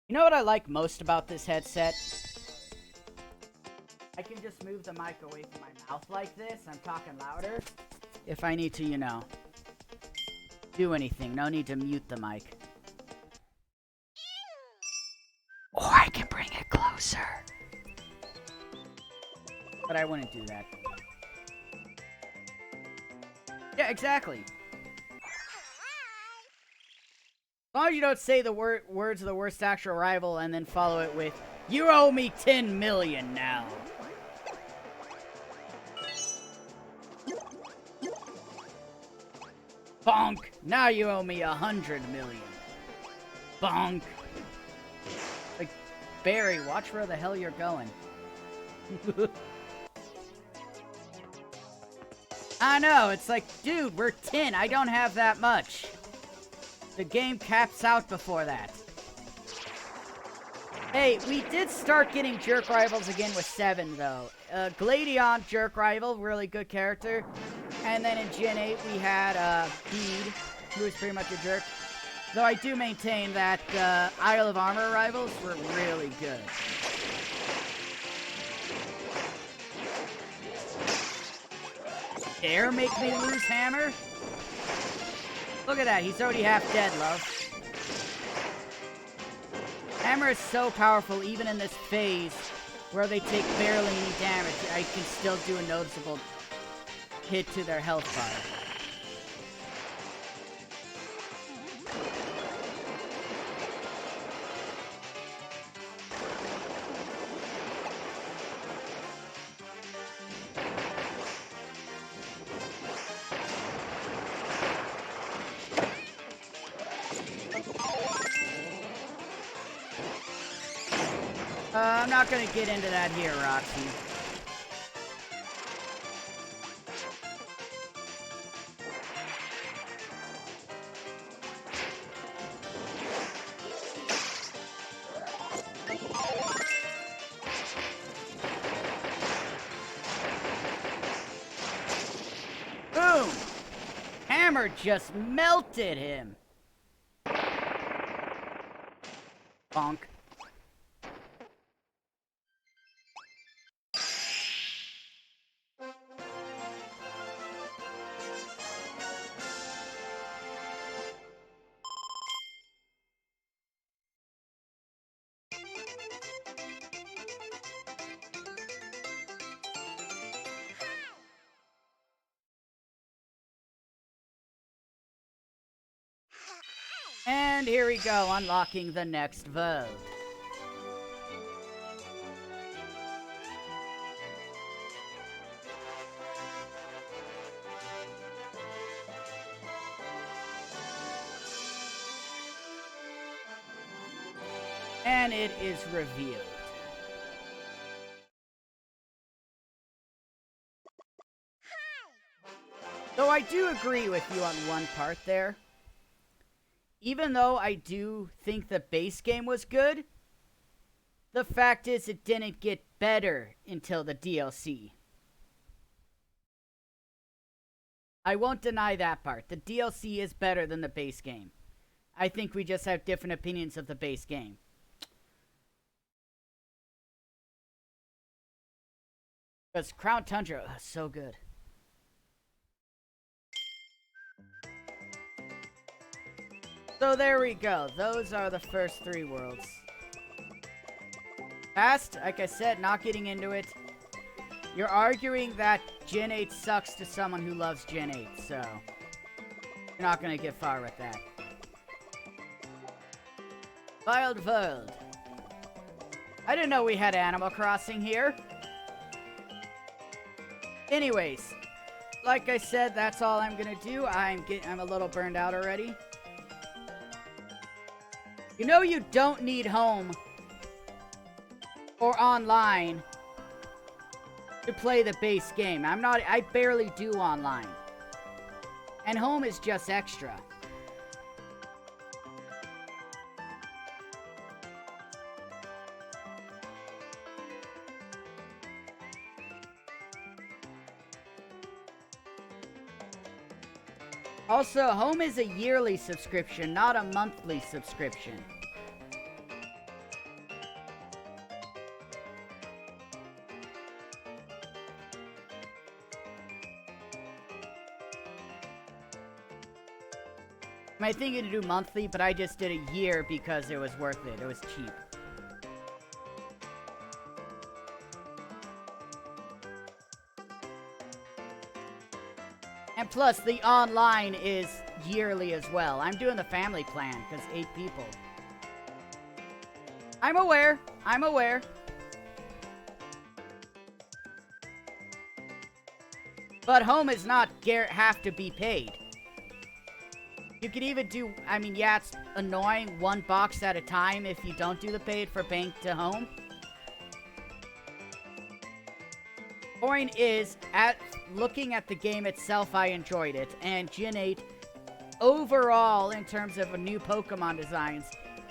You know what I like most about this headset? I can just move the mic away from my mouth like this. I'm talking louder. If I need to, you know, do anything. No need to mute the mic. Or I can bring it closer. But I wouldn't do that. Yeah, exactly. As long as you don't say the words of the worst actual rival and then follow it with, "You owe me 10 million now." Bonk! Now you owe me 100 million. Bonk! Like, Barry, watch where the hell you're going. I know, it's like, dude, we're 10, I don't have that much. The game caps out before that. Hey, we did start getting jerk rivals again with 7, though. Gladion, jerk rival, really good character. And then in Gen 8, we had Bede, who was pretty much a jerk. Though I do maintain that Isle of Armor rivals were really good. Dare make me lose Hammer? Look at that, he's already half dead, love. Hammer is so powerful, even in this phase where they take barely any damage, I can still do a noticeable hit to their health bar. I'm not gonna get into that here, Roxy. Boom! Hammer just melted him. Bonk. And here we go, unlocking the next vote. And it is revealed. Though I do agree with you on one part there. Even though I do think the base game was good, the fact is it didn't get better until the DLC. I won't deny that part. The DLC is better than the base game. I think we just have different opinions of the base game. Because Crown Tundra is so good. So there we go. Those are the first 3 worlds. Past, like I said, not getting into it. You're arguing that Gen 8 sucks to someone who loves Gen 8, so you're not gonna get far with that. Wild World. I didn't know we had Animal Crossing here. Anyways, like I said, that's all I'm gonna do. I'm a little burned out already. You know you don't need home or online to play the base game. I barely do online. And home is just extra. Also, home is a yearly subscription, not a monthly subscription. I'm thinking to do monthly, but I just did a year because it was worth it. It was cheap. And plus, the online is yearly as well. I'm doing the family plan, because 8 people. I'm aware. I'm aware. But home is not have to be paid. You could even do, I mean, yeah, it's annoying, 1 box at a time if you don't do the paid for bank to home. Point is, looking at the game itself, I enjoyed it. And Gen 8, overall, in terms of new Pokemon designs,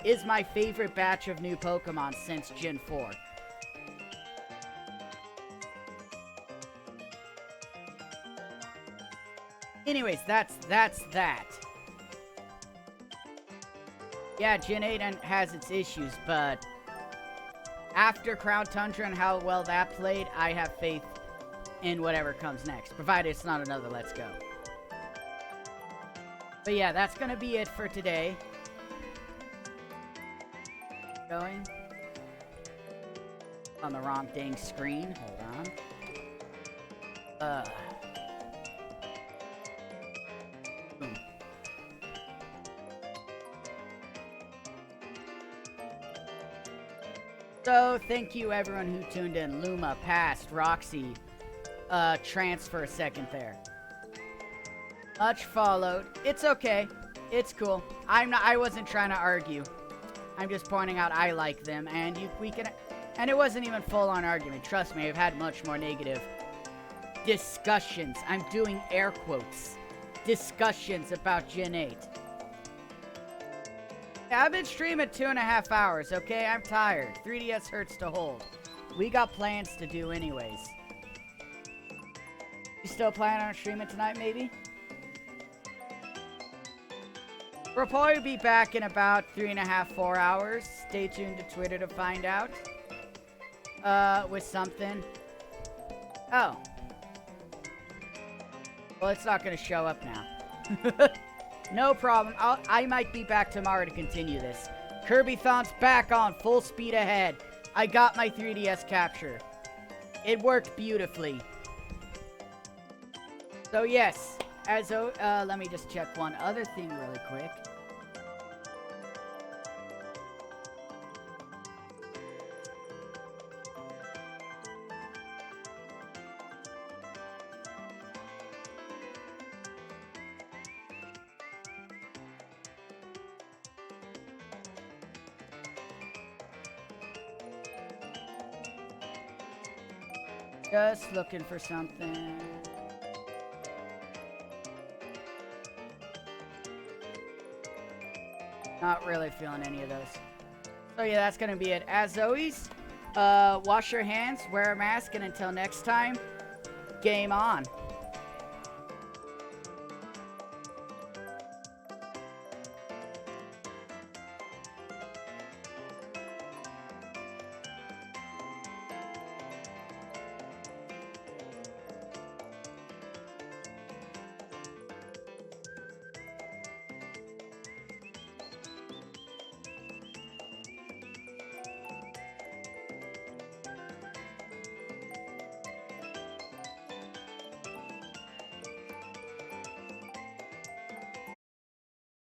is my favorite batch of new Pokemon since Gen 4. Anyways, that's that. Yeah, Gen 8 has its issues, but after Crown Tundra and how well that played, I have faith in whatever comes next, provided it's not another Let's Go. But yeah, that's gonna be it for today. Going on the wrong dang screen. Hold on. Boom. So, thank you everyone who tuned in. Luma, Past, Roxy, transfer a second there. Much followed. It's okay. It's cool. I wasn't trying to argue. I'm just pointing out I like them, and and it wasn't even full-on argument. Trust me, I've had much more negative discussions. I'm doing air quotes. Discussions about Gen 8. I've been streaming 2.5 hours, okay? I'm tired. 3DS hurts to hold. We got plans to do anyways. You still planning on streaming tonight, maybe? We'll probably be back in about 3.5, 4 hours. Stay tuned to Twitter to find out. With something. Oh. Well, it's not gonna show up now. No problem. I might be back tomorrow to continue this. Kirbython's back on full speed ahead. I got my 3DS capture. It worked beautifully. So yes, let me just check one other thing really quick. Just looking for something. Not really feeling any of those. So yeah, that's gonna be it. As always, wash your hands, wear a mask, and until next time, game on.